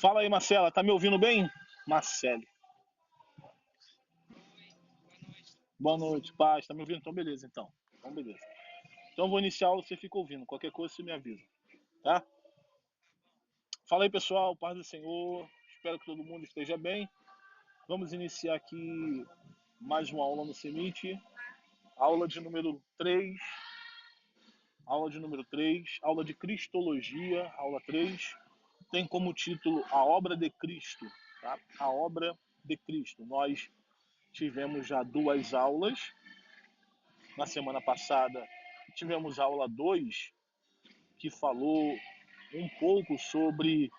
Fala aí, Marcela, tá me ouvindo bem? Marcele. Boa noite, paz. Tá me ouvindo? Então, beleza, então. Então, beleza. Então, eu vou iniciar, você fica ouvindo. Qualquer coisa, você me avisa, tá? Fala aí, pessoal, paz do Senhor. Espero que todo mundo esteja bem. Vamos iniciar aqui mais uma aula no CEMIT. Aula de número 3. Aula de número 3. Aula de Cristologia, aula 3. Tem como título A Obra de Cristo, tá? A Obra de Cristo. Nós tivemos já duas aulas. Na semana passada tivemos aula 2, que falou um pouco sobre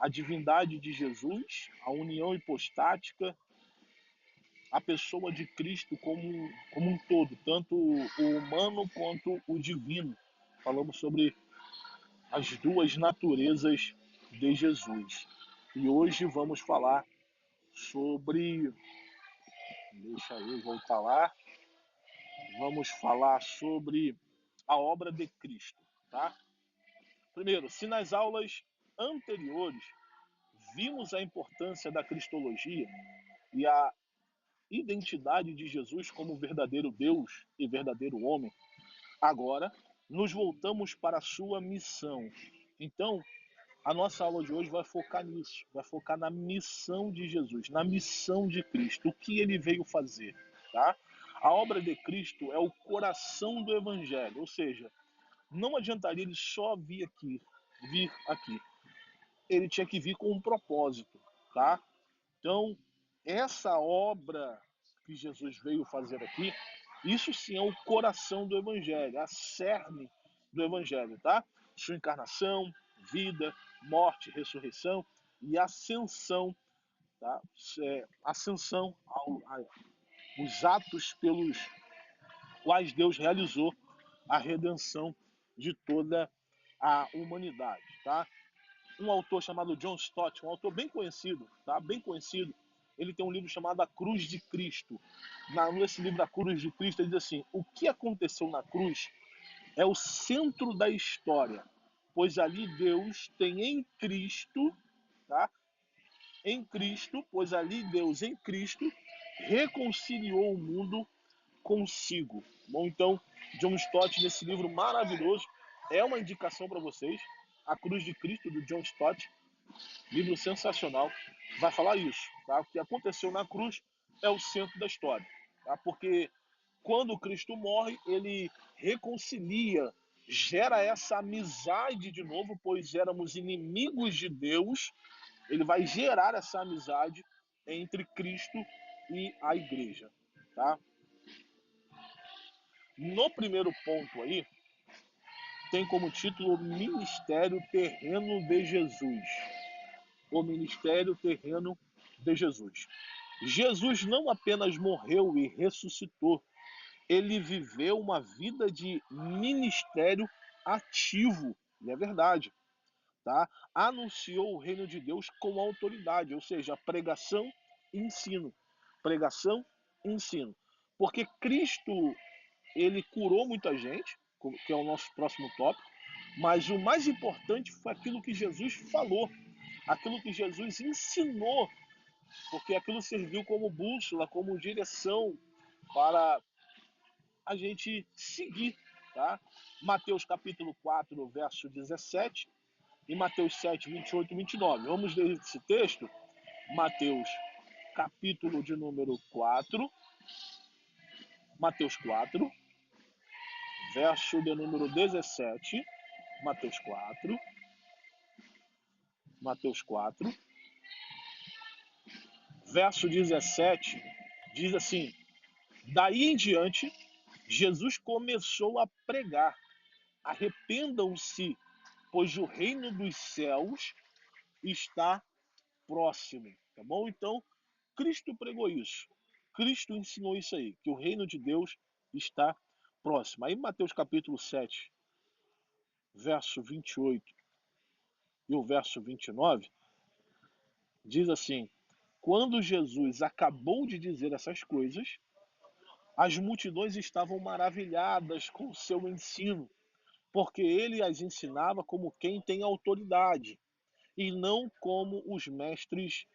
a divindade de Jesus, a união hipostática, a pessoa de Cristo como um todo, tanto o humano quanto o divino. Falamos sobre as duas naturezas de Jesus. E hoje vamos falar sobre. Deixa eu voltar lá. Vamos falar sobre a obra de Cristo, tá? Primeiro, se nas aulas anteriores vimos a importância da cristologia e a identidade de Jesus como verdadeiro Deus e verdadeiro homem, agora nos voltamos para a sua missão. Então, a nossa aula de hoje vai focar nisso, vai focar na missão de Jesus, na missão de Cristo, o que ele veio fazer, tá? A obra de Cristo é o coração do evangelho, ou seja, não adiantaria ele só vir aqui. Ele tinha que vir com um propósito, tá? Então, essa obra que Jesus veio fazer aqui, isso sim é o coração do evangelho, a cerne do evangelho, tá? Sua encarnação, vida, morte, ressurreição e ascensão, tá? Ascensão os atos pelos quais Deus realizou a redenção de toda a humanidade, tá? Um autor chamado John Stott, um autor bem conhecido, tá? Bem conhecido. Ele tem um livro chamado A Cruz de Cristo. Nesse livro A Cruz de Cristo, ele diz assim: o que aconteceu na cruz é o centro da história, pois ali Deus tem em Cristo, tá? Em Cristo, pois ali Deus em Cristo reconciliou o mundo consigo. Bom, então, John Stott, nesse livro maravilhoso, é uma indicação para vocês. A Cruz de Cristo, do John Stott, livro sensacional, vai falar isso. Tá? O que aconteceu na cruz é o centro da história. Tá? Porque quando Cristo morre, ele reconcilia, gera essa amizade de novo, pois éramos inimigos de Deus. Ele vai gerar essa amizade entre Cristo e a igreja. Tá? No primeiro ponto aí, tem como título Ministério Terreno de Jesus. O ministério terreno de Jesus. Jesus não apenas morreu e ressuscitou, ele viveu uma vida de ministério ativo, e é verdade, tá? Anunciou o reino de Deus com autoridade, ou seja, pregação e ensino. Pregação e ensino. Porque Cristo, ele curou muita gente, que é o nosso próximo tópico, mas o mais importante foi aquilo que Jesus falou, aquilo que Jesus ensinou, porque aquilo serviu como bússola, como direção para a gente seguir, tá? Mateus capítulo 4, verso 17 e Mateus 7, 28 e 29. Vamos ler esse texto? Mateus capítulo de número 4, Mateus 4, verso de número 17, Mateus 4, Mateus 4, verso 17, diz assim: daí em diante, Jesus começou a pregar: arrependam-se, pois o reino dos céus está próximo. Tá bom? Então, Cristo pregou isso. Cristo ensinou isso aí, que o reino de Deus está próximo. Aí, Mateus capítulo 7, verso 28 e o verso 29, diz assim: quando Jesus acabou de dizer essas coisas, as multidões estavam maravilhadas com o seu ensino, porque ele as ensinava como quem tem autoridade e não como os mestres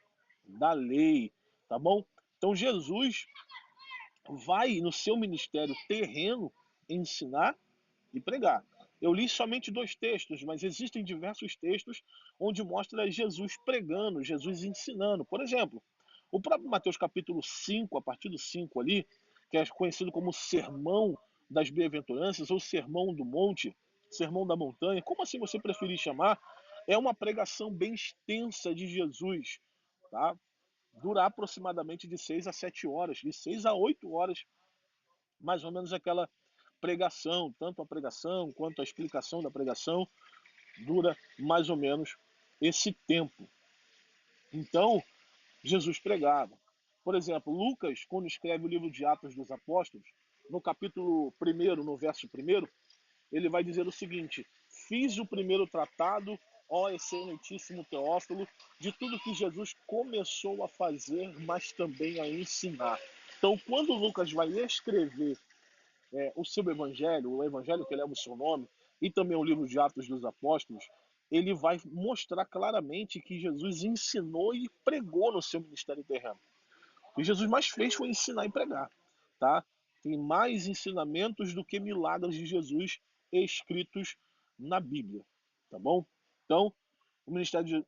da lei, tá bom? Então Jesus vai no seu ministério terreno ensinar e pregar. Eu li somente 2 textos, mas existem diversos textos onde mostra Jesus pregando, Jesus ensinando. Por exemplo, o próprio Mateus capítulo 5, a partir do 5 ali, que é conhecido como Sermão das Bem-aventuranças ou Sermão do Monte, Sermão da Montanha, como assim você preferir chamar, é uma pregação bem extensa de Jesus, tá? Dura aproximadamente de 6 a 7 horas, de 6 a 8 horas, mais ou menos aquela pregação, tanto a pregação quanto a explicação da pregação, dura mais ou menos esse tempo. Então, Jesus pregava. Por exemplo, Lucas, quando escreve o livro de Atos dos Apóstolos, no capítulo 1, no verso 1, ele vai dizer o seguinte: fiz o primeiro tratado, ó excelentíssimo Teófilo, de tudo que Jesus começou a fazer, mas também a ensinar. Então, quando Lucas vai escrever o seu evangelho, o evangelho que leva o seu nome, e também o livro de Atos dos Apóstolos, ele vai mostrar claramente que Jesus ensinou e pregou no seu ministério terreno. O que Jesus mais fez foi ensinar e pregar, tá? Tem mais ensinamentos do que milagres de Jesus escritos na Bíblia, tá bom? Então, o ministério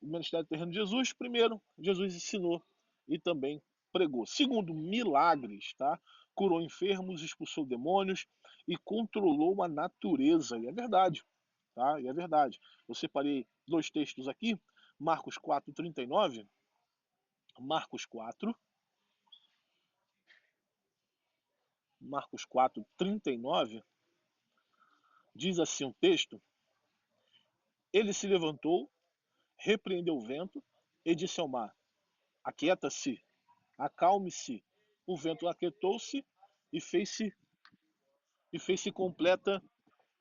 terreno de Jesus, primeiro, Jesus ensinou e também pregou. Segundo, milagres, tá? Curou enfermos, expulsou demônios e controlou a natureza. E é verdade, tá? E é verdade. Eu separei 2 textos aqui, Marcos 4:39, Marcos 4, Marcos 4:39, diz assim o texto: ele se levantou, repreendeu o vento e disse ao mar: aquieta-se, acalme-se. O vento aquietou-se e fez-se completa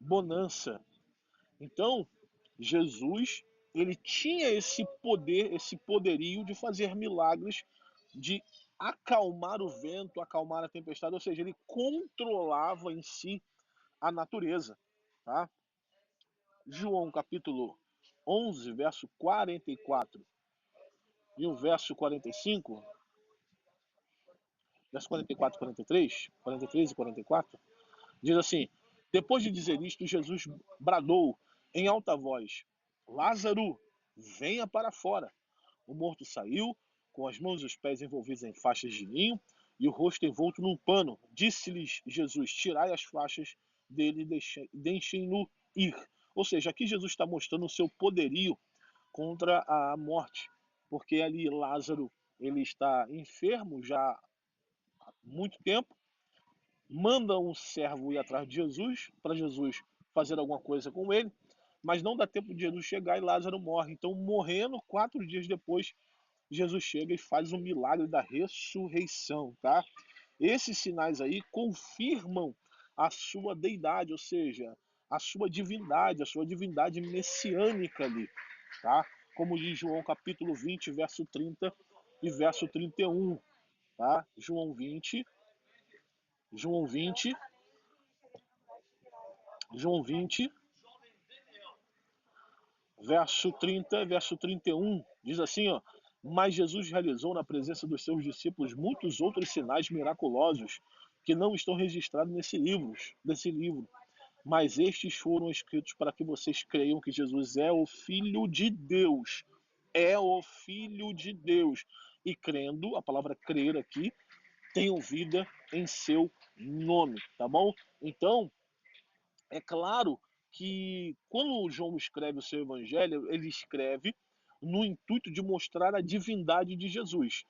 bonança. Então, Jesus, ele tinha esse poder, esse poderio de fazer milagres, de acalmar o vento, acalmar a tempestade, ou seja, ele controlava em si a natureza, tá? João capítulo 11, verso 44 e o verso 45, verso 44 e 43, 43 e 44, diz assim: depois de dizer isto, Jesus bradou em alta voz: Lázaro, venha para fora. O morto saiu, com as mãos e os pés envolvidos em faixas de linho e o rosto envolto num pano. Disse-lhes Jesus: tirai as faixas dele e deixem-no ir. Ou seja, aqui Jesus está mostrando o seu poderio contra a morte, porque ali Lázaro ele está enfermo já há muito tempo, manda um servo ir atrás de Jesus, para Jesus fazer alguma coisa com ele, mas não dá tempo de Jesus chegar e Lázaro morre. Então, morrendo 4 dias depois, Jesus chega e faz o milagre da ressurreição, tá? Esses sinais aí confirmam a sua deidade, ou seja, a sua divindade messiânica ali, tá? Como diz João capítulo 20, verso 30 e verso 31, tá? João 20, João 20, verso 30, verso 31, diz assim, ó: mas Jesus realizou na presença dos seus discípulos muitos outros sinais miraculosos que não estão registrados nesse livro, mas estes foram escritos para que vocês creiam que Jesus é o Filho de Deus. É o Filho de Deus. E crendo, a palavra crer aqui, tenham vida em seu nome, tá bom? Então, é claro que quando João escreve o seu evangelho, ele escreve no intuito de mostrar a divindade de Jesus.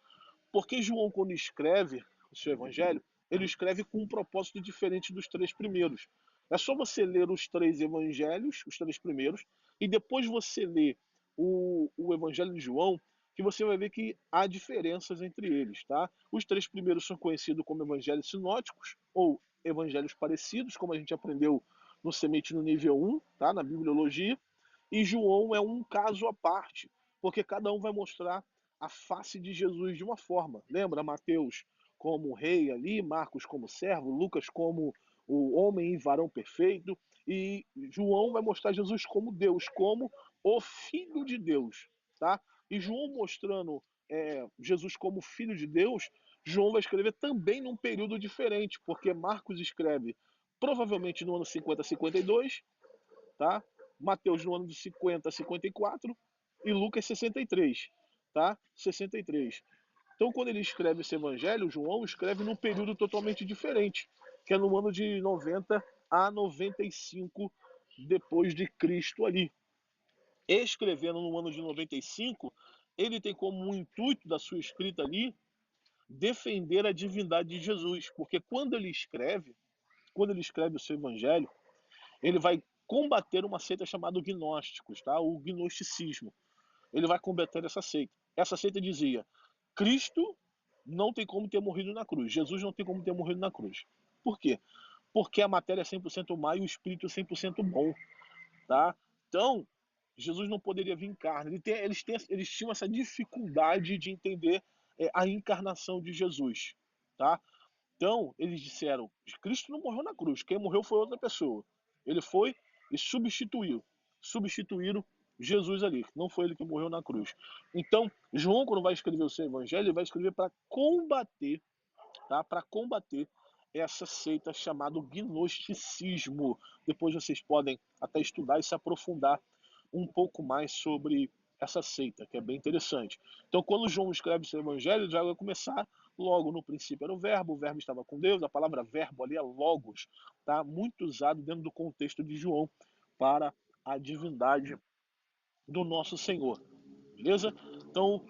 Porque João, quando escreve o seu evangelho, ele escreve com um propósito diferente dos 3 primeiros. É só você ler os 3 evangelhos, os 3 primeiros, e depois você ler o evangelho de João, que você vai ver que há diferenças entre eles, tá? Os 3 primeiros são conhecidos como evangelhos sinóticos, ou evangelhos parecidos, como a gente aprendeu no Semente no nível 1, tá? Na bibliologia. E João é um caso à parte, porque cada um vai mostrar a face de Jesus de uma forma. Lembra Mateus como rei ali, Marcos como servo, Lucas como o homem e varão perfeito, e João vai mostrar Jesus como Deus, como o Filho de Deus. tá? E João mostrando Jesus como filho de Deus, João vai escrever também num período diferente, porque Marcos escreve provavelmente no ano 50 a 52, tá? Mateus no ano de 50 a 54 e Lucas 63, tá? 63. Então, quando ele escreve esse evangelho, João escreve num período totalmente diferente, que é no ano de 90 a 95 depois de Cristo ali. Escrevendo no ano de 95, ele tem como intuito da sua escrita ali defender a divindade de Jesus, porque quando ele escreve o seu evangelho, ele vai combater uma seita chamada gnósticos, tá? O gnosticismo. Ele vai combater essa seita. Essa seita dizia: Cristo não tem como ter morrido na cruz. Jesus não tem como ter morrido na cruz. Por quê? Porque a matéria é 100% má e o espírito é 100% bom, tá? Então, Jesus não poderia vir em carne. Eles tinham essa dificuldade de entender a encarnação de Jesus, tá? Então, eles disseram: Cristo não morreu na cruz, quem morreu foi outra pessoa. Ele foi e substituíram Jesus ali, não foi ele que morreu na cruz. Então, João, quando vai escrever o seu evangelho, ele vai escrever para combater, tá? Para combater essa seita chamada gnosticismo. Depois vocês podem até estudar e se aprofundar um pouco mais sobre essa seita, que é bem interessante. Então, quando João escreve seu evangelho, já vai começar logo no princípio era o verbo estava com Deus, a palavra verbo ali é logos, tá? Muito usado dentro do contexto de João para a divindade do nosso Senhor, beleza? Então,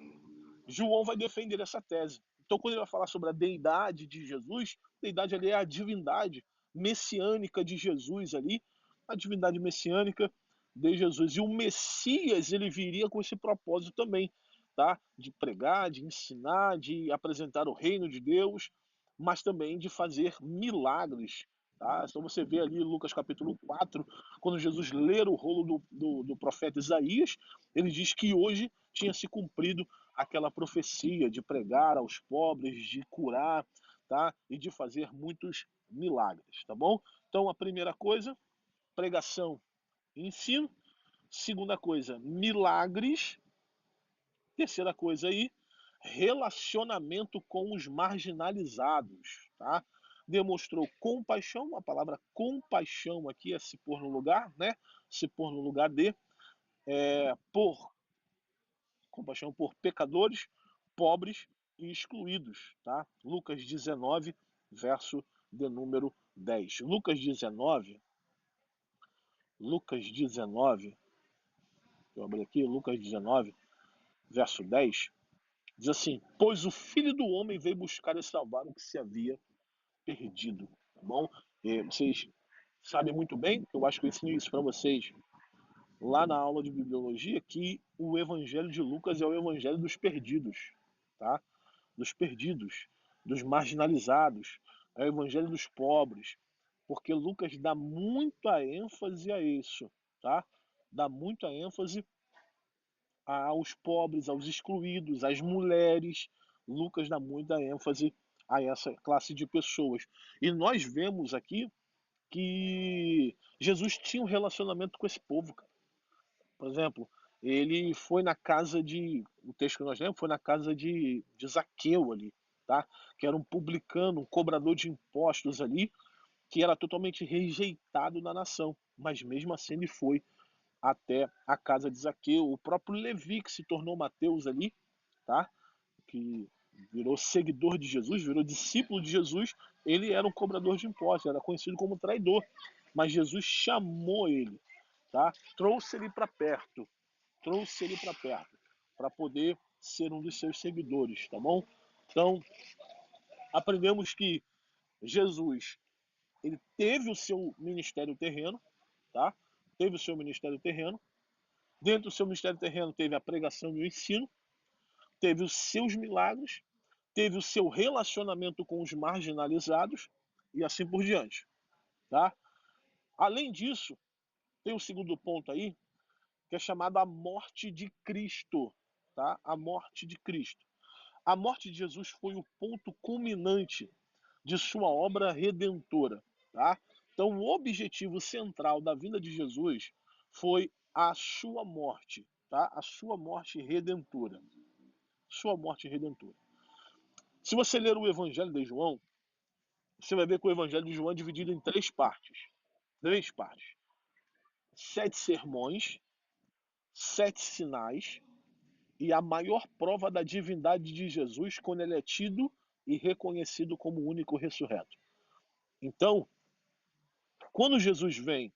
João vai defender essa tese. Então, quando ele vai falar sobre a deidade de Jesus, a deidade ali é a divindade messiânica de Jesus ali, a divindade messiânica de Jesus. E o Messias, ele viria com esse propósito também, tá? De pregar, de ensinar, de apresentar o reino de Deus, mas também de fazer milagres. Tá? Então você vê ali Lucas capítulo 4, quando Jesus lê o rolo do profeta Isaías, ele diz que hoje tinha se cumprido aquela profecia de pregar aos pobres, de curar, tá? E de fazer muitos milagres, tá bom? Então a primeira coisa, pregação e ensino. Segunda coisa, milagres. Terceira coisa aí, relacionamento com os marginalizados, tá? Demonstrou compaixão, a palavra compaixão aqui é se pôr no lugar, né? Se pôr no lugar de, por compaixão por pecadores, pobres e excluídos, tá? Lucas 19, verso de número 10. Lucas 19, eu abri aqui, Lucas 19, verso 10, diz assim: pois o Filho do Homem veio buscar e salvar o que se havia perdido, tá bom? Vocês sabem muito bem, eu acho que eu ensinei isso para vocês lá na aula de bibliologia, que o Evangelho de Lucas é o Evangelho dos perdidos, tá? Dos perdidos, dos marginalizados, é o Evangelho dos pobres, porque Lucas dá muita ênfase a isso, tá? Dá muita ênfase aos pobres, aos excluídos, às mulheres. Lucas dá muita ênfase a essa classe de pessoas. E nós vemos aqui que Jesus tinha um relacionamento com esse povo. Por exemplo, ele foi na casa de. O texto que nós lemos foi na casa de Zaqueu ali, tá? Que era um publicano, um cobrador de impostos ali, que era totalmente rejeitado na nação. Mas mesmo assim ele foi até a casa de Zaqueu. O próprio Levi, que se tornou Mateus ali, tá? Que virou seguidor de Jesus, virou discípulo de Jesus, ele era um cobrador de impostos, era conhecido como traidor. Mas Jesus chamou ele, tá? Trouxe ele para perto, para poder ser um dos seus seguidores, tá bom? Então, aprendemos que Jesus, ele teve o seu ministério terreno, tá? Teve o seu ministério terreno. Dentro do seu ministério terreno teve a pregação e o ensino, teve os seus milagres, teve o seu relacionamento com os marginalizados e assim por diante, tá? Além disso, tem o segundo ponto aí, que é chamado a morte de Cristo, tá? A morte de Cristo. A morte de Jesus foi o ponto culminante de sua obra redentora, tá? Então, o objetivo central da vinda de Jesus foi a sua morte, tá? A sua morte redentora. Sua morte redentora. Se você ler o Evangelho de João, você vai ver que o Evangelho de João é dividido em 3 partes. 3 partes. 7 sermões, 7 sinais e a maior prova da divindade de Jesus quando ele é tido e reconhecido como o único ressurreto. Então, quando Jesus vem,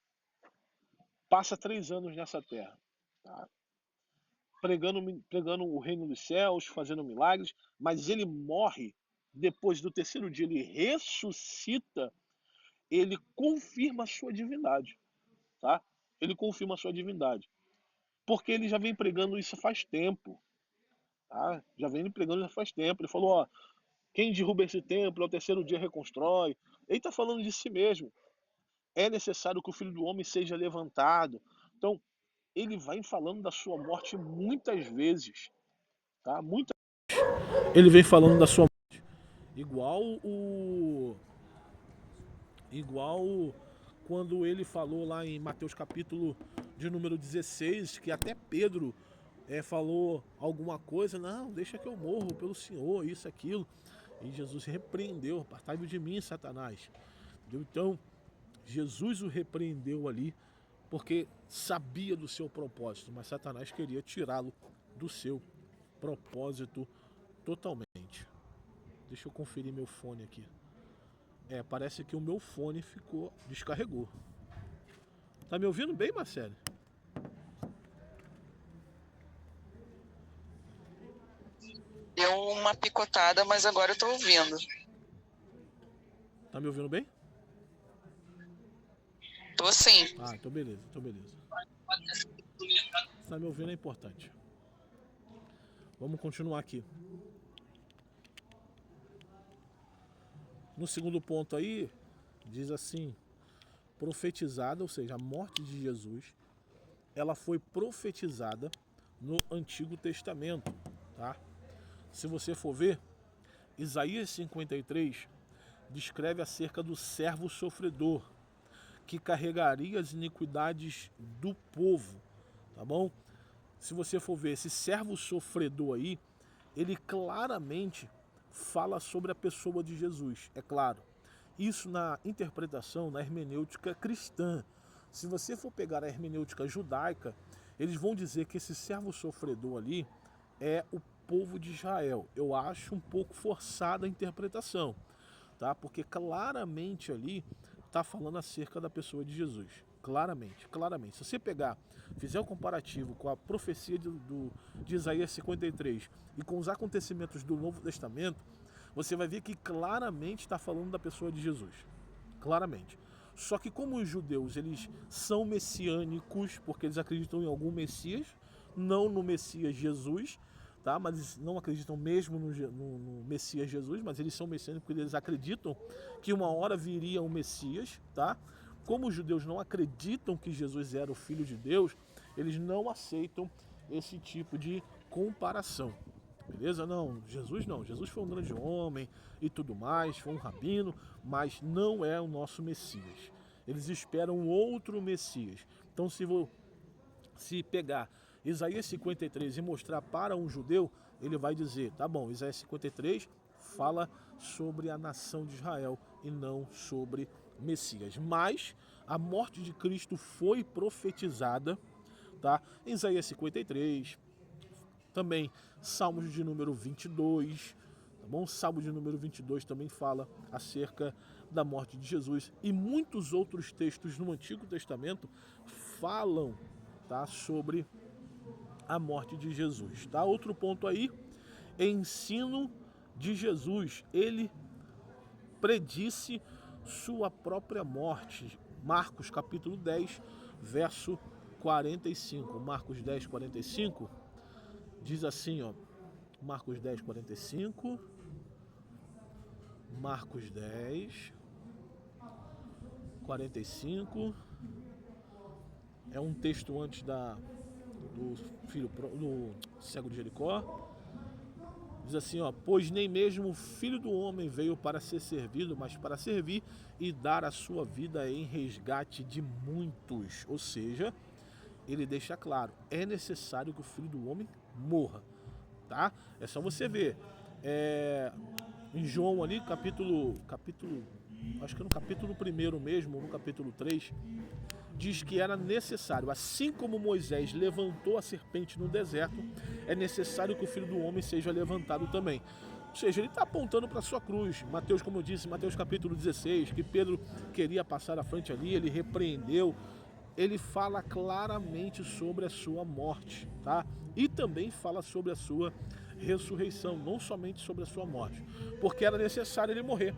passa 3 anos nessa terra, tá? pregando o reino dos céus, fazendo milagres, mas ele morre depois do 3º dia, ele ressuscita, ele confirma a sua divindade, tá? Ele confirma a sua divindade, porque ele já vem pregando isso faz tempo, tá? Já vem pregando isso faz tempo. Ele falou, ó, quem derruba esse templo ao 3º dia reconstrói. Ele está falando de si mesmo. É necessário que o Filho do Homem seja levantado. Então, ele vai falando da sua morte muitas vezes, tá? Ele vem falando da sua morte. Igual quando ele falou lá em Mateus capítulo de número 16, que até Pedro falou alguma coisa, não, deixa que eu morro pelo Senhor, isso, aquilo. E Jesus repreendeu, apartai-vos de mim, Satanás. Então, Jesus o repreendeu ali, porque sabia do seu propósito, mas Satanás queria tirá-lo do seu propósito totalmente. Deixa eu conferir meu fone aqui. Parece que o meu fone descarregou. Tá me ouvindo bem, Marcelo? Deu uma picotada, mas agora eu tô ouvindo. Tá me ouvindo bem? Tô sim. Então beleza. Se tá me ouvindo é importante. Vamos continuar aqui. No segundo ponto aí, diz assim, profetizada, ou seja, a morte de Jesus, ela foi profetizada no Antigo Testamento, tá? Se você for ver, Isaías 53 descreve acerca do servo sofredor, que carregaria as iniquidades do povo, tá bom? Se você for ver esse servo sofredor aí, ele claramente fala sobre a pessoa de Jesus, é claro. Isso na interpretação, na hermenêutica cristã. Se você for pegar a hermenêutica judaica, eles vão dizer que esse servo sofredor ali é o povo de Israel. Eu acho um pouco forçada a interpretação, tá? Porque claramente ali está falando acerca da pessoa de Jesus. Claramente. Se você fizer o comparativo com a profecia de Isaías 53 e com os acontecimentos do Novo Testamento, você vai ver que claramente está falando da pessoa de Jesus. Claramente. Só que como os judeus eles são messiânicos, porque eles acreditam em algum Messias, não no Messias Jesus, tá? Mas eles não acreditam mesmo no Messias Jesus, mas eles são messiânicos porque eles acreditam que uma hora viria um Messias, tá? Como os judeus não acreditam que Jesus era o Filho de Deus, eles não aceitam esse tipo de comparação. Beleza? Não, Jesus foi um grande homem e tudo mais, foi um rabino, mas não é o nosso Messias. Eles esperam outro Messias. Então, se pegar Isaías 53 e mostrar para um judeu, ele vai dizer, tá bom, Isaías 53 fala sobre a nação de Israel e não sobre Messias. Mas a morte de Cristo foi profetizada, tá? Em Isaías 53, também Salmos de número 22, tá bom? Salmo de número 22 também fala acerca da morte de Jesus. E muitos outros textos no Antigo Testamento falam, tá, sobre a morte de Jesus. Tá? Outro ponto aí, ensino de Jesus. Ele predisse sua própria morte. Marcos capítulo 10, verso 45. Marcos 10, 45 diz assim, ó. Marcos 10, 45. Marcos 10, 45. É um texto antes do cego de Jericó. Diz assim, ó, pois nem mesmo o Filho do Homem veio para ser servido, mas para servir e dar a sua vida em resgate de muitos. Ou seja, ele deixa claro, é necessário que o Filho do Homem morra, tá? É só você ver, em João ali, capítulo, acho que no capítulo 1 mesmo, no capítulo 3, diz que era necessário, assim como Moisés levantou a serpente no deserto, é necessário que o Filho do Homem seja levantado também. Ou seja, ele está apontando para a sua cruz. Mateus, como eu disse, Mateus capítulo 16, que Pedro queria passar à frente ali, ele repreendeu. Ele fala claramente sobre a sua morte, tá? E também fala sobre a sua ressurreição, não somente sobre a sua morte. Porque era necessário ele morrer.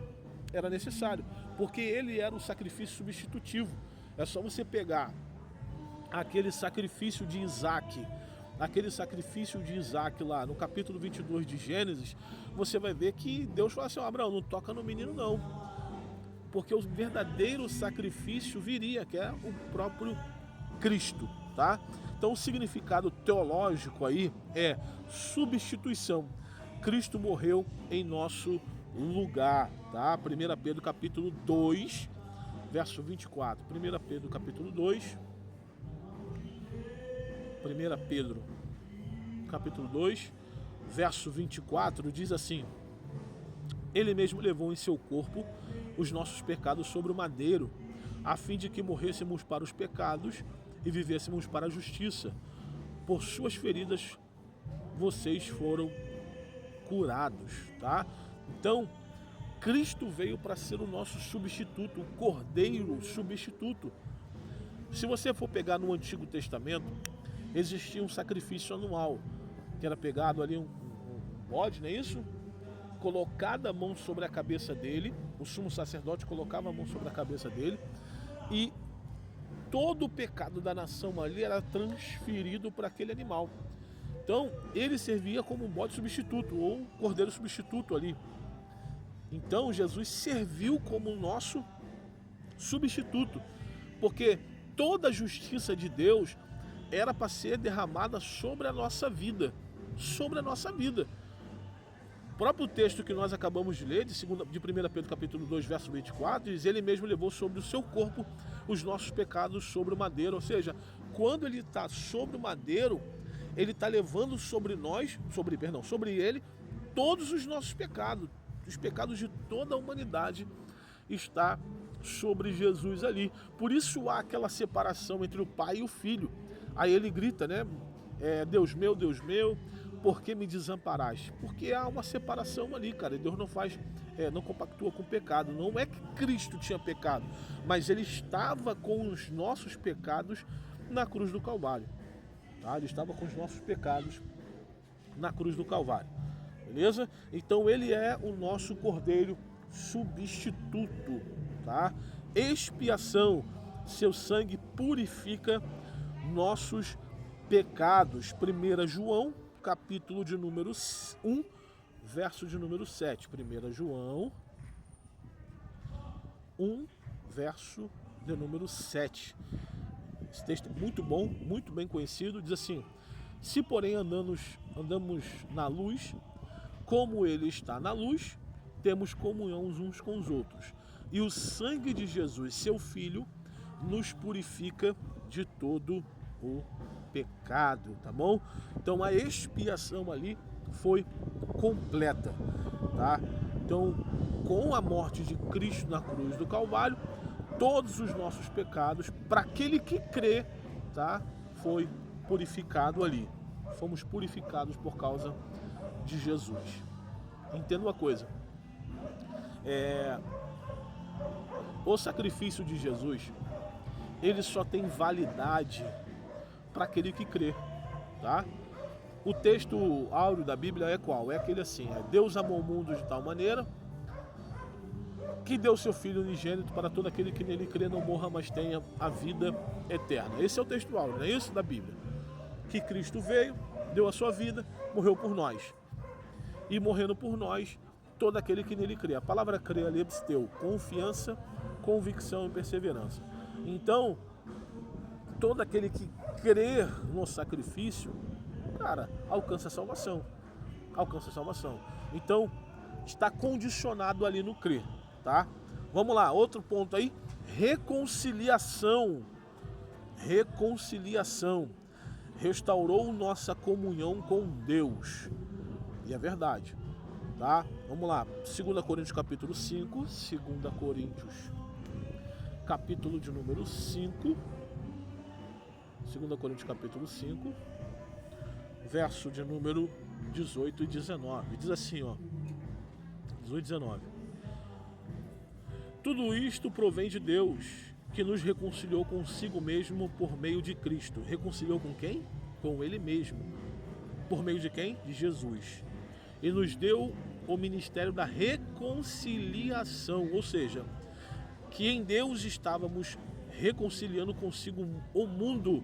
Era necessário. Porque ele era o sacrifício substitutivo. É só você pegar aquele sacrifício de Isaac, lá no capítulo 22 de Gênesis, você vai ver que Deus fala assim, Abraão, não toca no menino não, porque o verdadeiro sacrifício viria, que é o próprio Cristo, tá? Então o significado teológico aí é substituição. Cristo morreu em nosso lugar, tá? 1 Pedro capítulo 2, verso 24. 1 Pedro capítulo 2, 1 Pedro capítulo 2, verso 24, diz assim: Ele mesmo levou em seu corpo os nossos pecados sobre o madeiro, a fim de que morrêssemos para os pecados e vivêssemos para a justiça. Por suas feridas vocês foram curados, tá? Então, Cristo veio para ser o nosso substituto, o cordeiro substituto. Se você for pegar no Antigo Testamento, existia um sacrifício anual, que era pegado ali um bode, não é isso? Colocada a mão sobre a cabeça dele, o sumo sacerdote colocava a mão sobre a cabeça dele, e todo o pecado da nação ali era transferido para aquele animal. Então, ele servia como um bode substituto, ou cordeiro substituto ali. Então, Jesus serviu como nosso substituto, porque toda a justiça de Deus era para ser derramada sobre a nossa vida, sobre a nossa vida. O próprio texto que nós acabamos de ler, de 1 Pedro capítulo 2, verso 24, diz, ele mesmo levou sobre o seu corpo os nossos pecados sobre o madeiro. Ou seja, quando ele está sobre o madeiro, ele está levando sobre ele, todos os nossos pecados. Os pecados de toda a humanidade está sobre Jesus ali. Por isso há aquela separação entre o pai e o filho. Aí ele grita, né? Deus meu, por que me desamparaste? Porque há uma separação ali, cara. Deus não compactua com o pecado. Não é que Cristo tinha pecado, mas ele estava com os nossos pecados na cruz do Calvário. Tá? Ele estava com os nossos pecados na cruz do Calvário. Beleza? Então ele é o nosso cordeiro substituto, tá? Expiação, seu sangue purifica nossos pecados. 1 João, capítulo de número 1, verso de número 7. 1 João 1, verso de número 7. Esse texto é muito bom, muito bem conhecido. Diz assim: se porém andamos na luz, como ele está na luz, temos comunhão uns com os outros. E o sangue de Jesus, seu Filho, nos purifica de todo o pecado, tá bom? Então a expiação ali foi completa, tá? Então, com a morte de Cristo na cruz do Calvário, todos os nossos pecados, para aquele que crê, tá? Foi purificado ali. Fomos purificados por causa de Jesus. Entenda uma coisa, o sacrifício de Jesus, ele só tem validade para aquele que crê, tá? O texto áureo da Bíblia é qual? É aquele assim: Deus amou o mundo de tal maneira que deu seu Filho unigênito para todo aquele que nele crê não morra, mas tenha a vida eterna. Esse é o texto áureo, não é isso da Bíblia? Que Cristo veio, deu a sua vida, morreu por nós. E morrendo por nós, todo aquele que nele crê. A palavra crer ali é episteu, confiança, convicção e perseverança. Então, todo aquele que crer no sacrifício, cara, alcança a salvação. Alcança a salvação. Então, está condicionado ali no crer, tá? Vamos lá, outro ponto aí, reconciliação. reconciliação, restaurou nossa comunhão com Deus. E é verdade, tá? Vamos lá, 2 Coríntios capítulo 5, 2 Coríntios capítulo de número 5, 2 Coríntios capítulo 5, verso de número 18 e 19. Diz assim, ó, 18 e 19. Tudo isto provém de Deus, que nos reconciliou consigo mesmo por meio de Cristo. Reconciliou com quem? Com Ele mesmo. Por meio de quem? De Jesus. E nos deu o ministério da reconciliação, ou seja, que em Deus estávamos reconciliando consigo o mundo,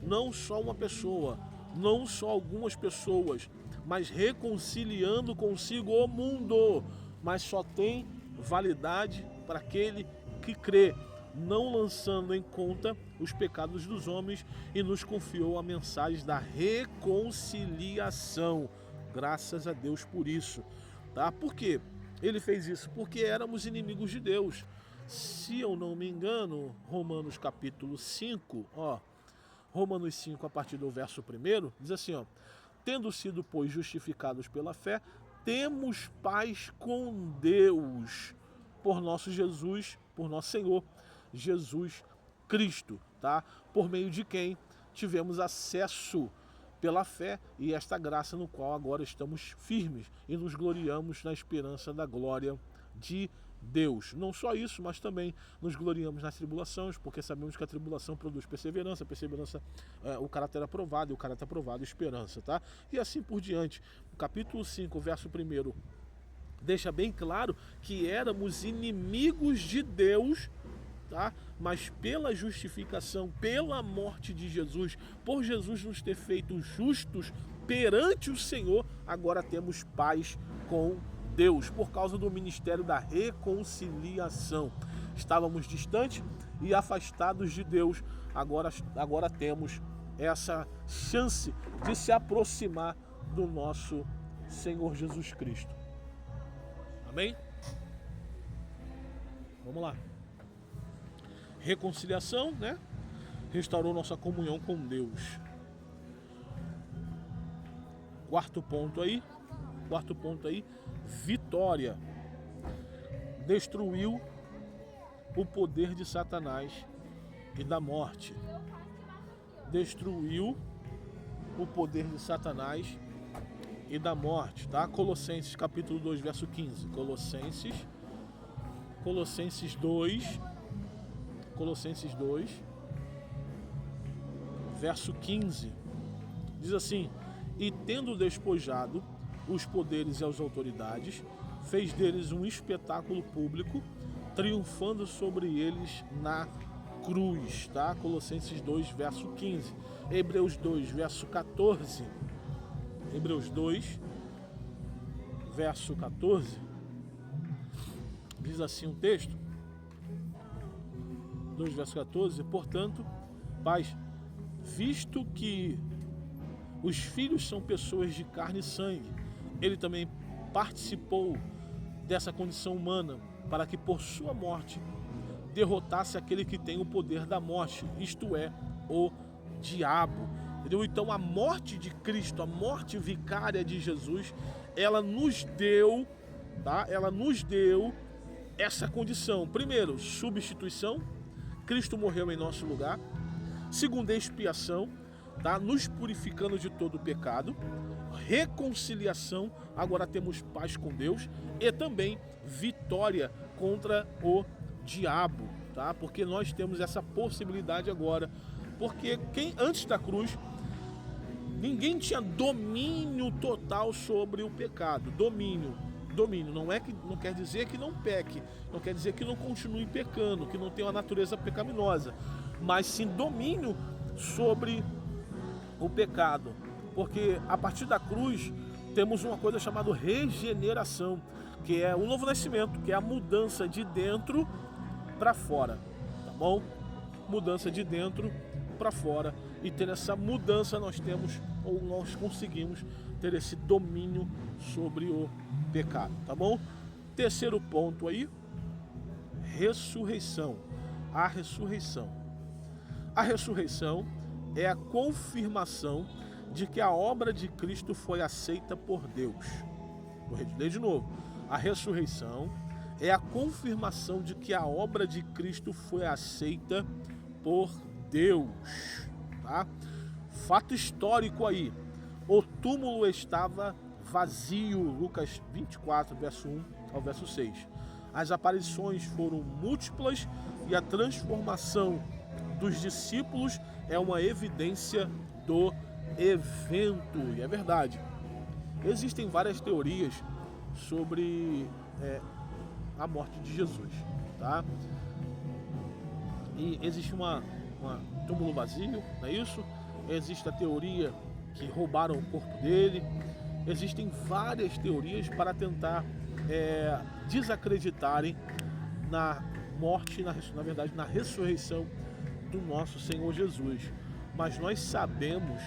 não só uma pessoa, não só algumas pessoas, mas reconciliando consigo o mundo. Mas só tem validade para aquele que crê, não lançando em conta os pecados dos homens, e nos confiou a mensagem da reconciliação. Graças a Deus por isso, tá? Por quê? Ele fez isso porque éramos inimigos de Deus. Se eu não me engano, Romanos capítulo 5, Romanos 5, a partir do verso 1, diz assim, ó: tendo sido, pois, justificados pela fé, temos paz com Deus, por nosso Jesus, por nosso Senhor Jesus Cristo, tá? Por meio de quem tivemos acesso pela fé e esta graça no qual agora estamos firmes e nos gloriamos na esperança da glória de Deus. Não só isso, mas também nos gloriamos nas tribulações, porque sabemos que a tribulação produz perseverança, perseverança o caráter aprovado, e o caráter aprovado esperança, tá? E assim por diante. O capítulo 5, verso 1, deixa bem claro que éramos inimigos de Deus, tá? Mas pela justificação, pela morte de Jesus, por Jesus nos ter feito justos perante o Senhor, agora temos paz com Deus, por causa do ministério da reconciliação. Estávamos distantes e afastados de Deus, agora temos essa chance de se aproximar do nosso Senhor Jesus Cristo. Amém? Vamos lá. Reconciliação, né? Restaurou nossa comunhão com Deus. Quarto ponto aí, vitória. Destruiu o poder de Satanás e da morte. Destruiu o poder de Satanás e da morte, tá? Colossenses capítulo 2, verso 15. Colossenses 2, verso 15, diz assim: e tendo despojado os poderes e as autoridades, fez deles um espetáculo público, triunfando sobre eles na cruz, tá? Colossenses 2, verso 15. Hebreus 2, verso 14. Hebreus 2, verso 14, diz assim um texto, 2, verso 14: portanto, pais, visto que os filhos são pessoas de carne e sangue, ele também participou dessa condição humana, para que por sua morte derrotasse aquele que tem o poder da morte, isto é, o diabo. Entendeu? Então a morte de Cristo, a morte vicária de Jesus, ela nos deu, tá? Ela nos deu essa condição. Primeiro, substituição. Cristo morreu em nosso lugar. Segundo, expiação, tá? Nos purificando de todo o pecado. Reconciliação, agora temos paz com Deus. E também vitória contra o diabo, tá? Porque nós temos essa possibilidade agora. Porque antes da cruz, ninguém tinha domínio total sobre o pecado. Domínio não quer dizer que não peque, não quer dizer que não continue pecando, que não tenha uma natureza pecaminosa, mas sim domínio sobre o pecado. Porque a partir da cruz temos uma coisa chamada regeneração, que é o novo nascimento, que é a mudança de dentro para fora, tá bom? Mudança de dentro para fora, e ter essa mudança nós conseguimos ter esse domínio sobre o pecado, tá bom? Terceiro ponto aí, ressurreição. A ressurreição. A ressurreição é a confirmação de que a obra de Cristo foi aceita por Deus. Vou ler de novo. A ressurreição é a confirmação de que a obra de Cristo foi aceita por Deus. Tá? Fato histórico aí. O túmulo estava vazio. Lucas 24, verso 1 ao verso 6. As aparições foram múltiplas e a transformação dos discípulos é uma evidência do evento. E é verdade. Existem várias teorias sobre a morte de Jesus, tá? E existe um túmulo vazio, não é isso? Existe a teoria que roubaram o corpo dele. Existem várias teorias para tentar desacreditarem na morte, na verdade, na ressurreição do nosso Senhor Jesus. Mas nós sabemos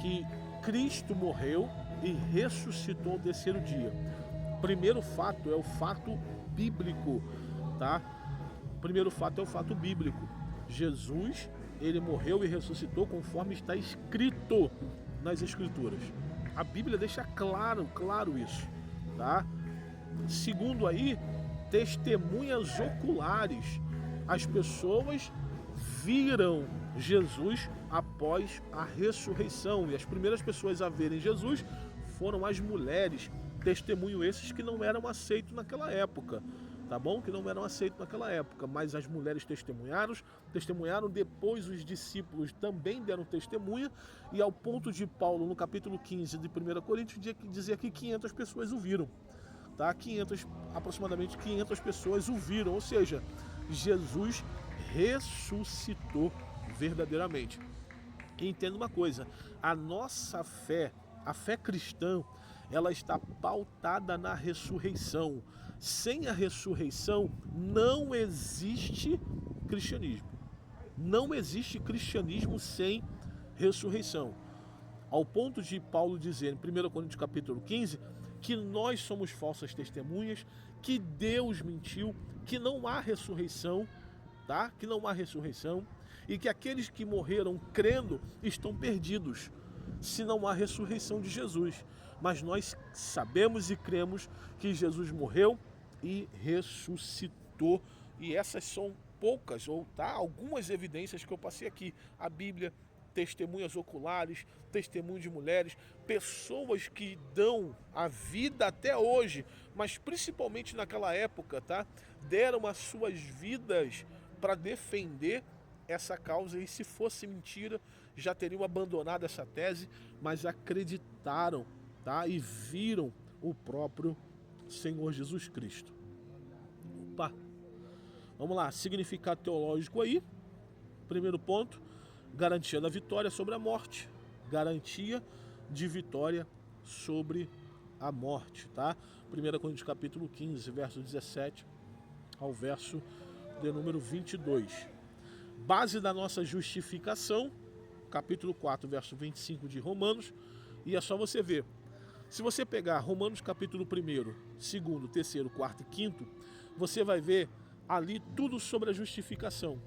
que Cristo morreu e ressuscitou ao terceiro dia. O primeiro fato é o fato bíblico, tá? O primeiro fato é o fato bíblico. Jesus, ele morreu e ressuscitou conforme está escrito nas Escrituras. A Bíblia deixa claro isso, tá? Segundo aí, testemunhas oculares. As pessoas viram Jesus após a ressurreição. E as primeiras pessoas a verem Jesus foram as mulheres. Testemunho esses que não eram aceitos naquela época, tá bom? Que não eram aceitos naquela época, mas as mulheres testemunharam, depois os discípulos também deram testemunha, e ao ponto de Paulo, no capítulo 15 de 1 Coríntios, dizer que 500 pessoas o viram, tá? Aproximadamente 500 pessoas o viram, ou seja, Jesus ressuscitou verdadeiramente. E entenda uma coisa, a nossa fé, a fé cristã, ela está pautada na ressurreição. Sem a ressurreição não existe cristianismo. Não existe cristianismo sem ressurreição. Ao ponto de Paulo dizer em 1 Coríntios capítulo 15 que nós somos falsas testemunhas, que Deus mentiu, que não há ressurreição, tá? Que não há ressurreição e que aqueles que morreram crendo estão perdidos se não há ressurreição de Jesus. Mas nós sabemos e cremos que Jesus morreu e ressuscitou. E essas são poucas, algumas evidências que eu passei aqui. A Bíblia, testemunhas oculares, testemunho de mulheres, pessoas que dão a vida até hoje, mas principalmente naquela época, tá? Deram as suas vidas para defender essa causa, e se fosse mentira, já teriam abandonado essa tese, mas acreditaram, tá? E viram o próprio Senhor Jesus Cristo. Opa! Vamos lá, significado teológico aí. Primeiro ponto, garantia da vitória sobre a morte. Garantia de vitória sobre a morte, tá? 1 Coríntios capítulo 15, verso 17 ao verso de número 22. Base da nossa justificação, capítulo 4, verso 25 de Romanos, e é só você ver. Se você pegar Romanos capítulo 1, 2º, 3º, 4º e 5º, você vai ver ali tudo sobre a justificação,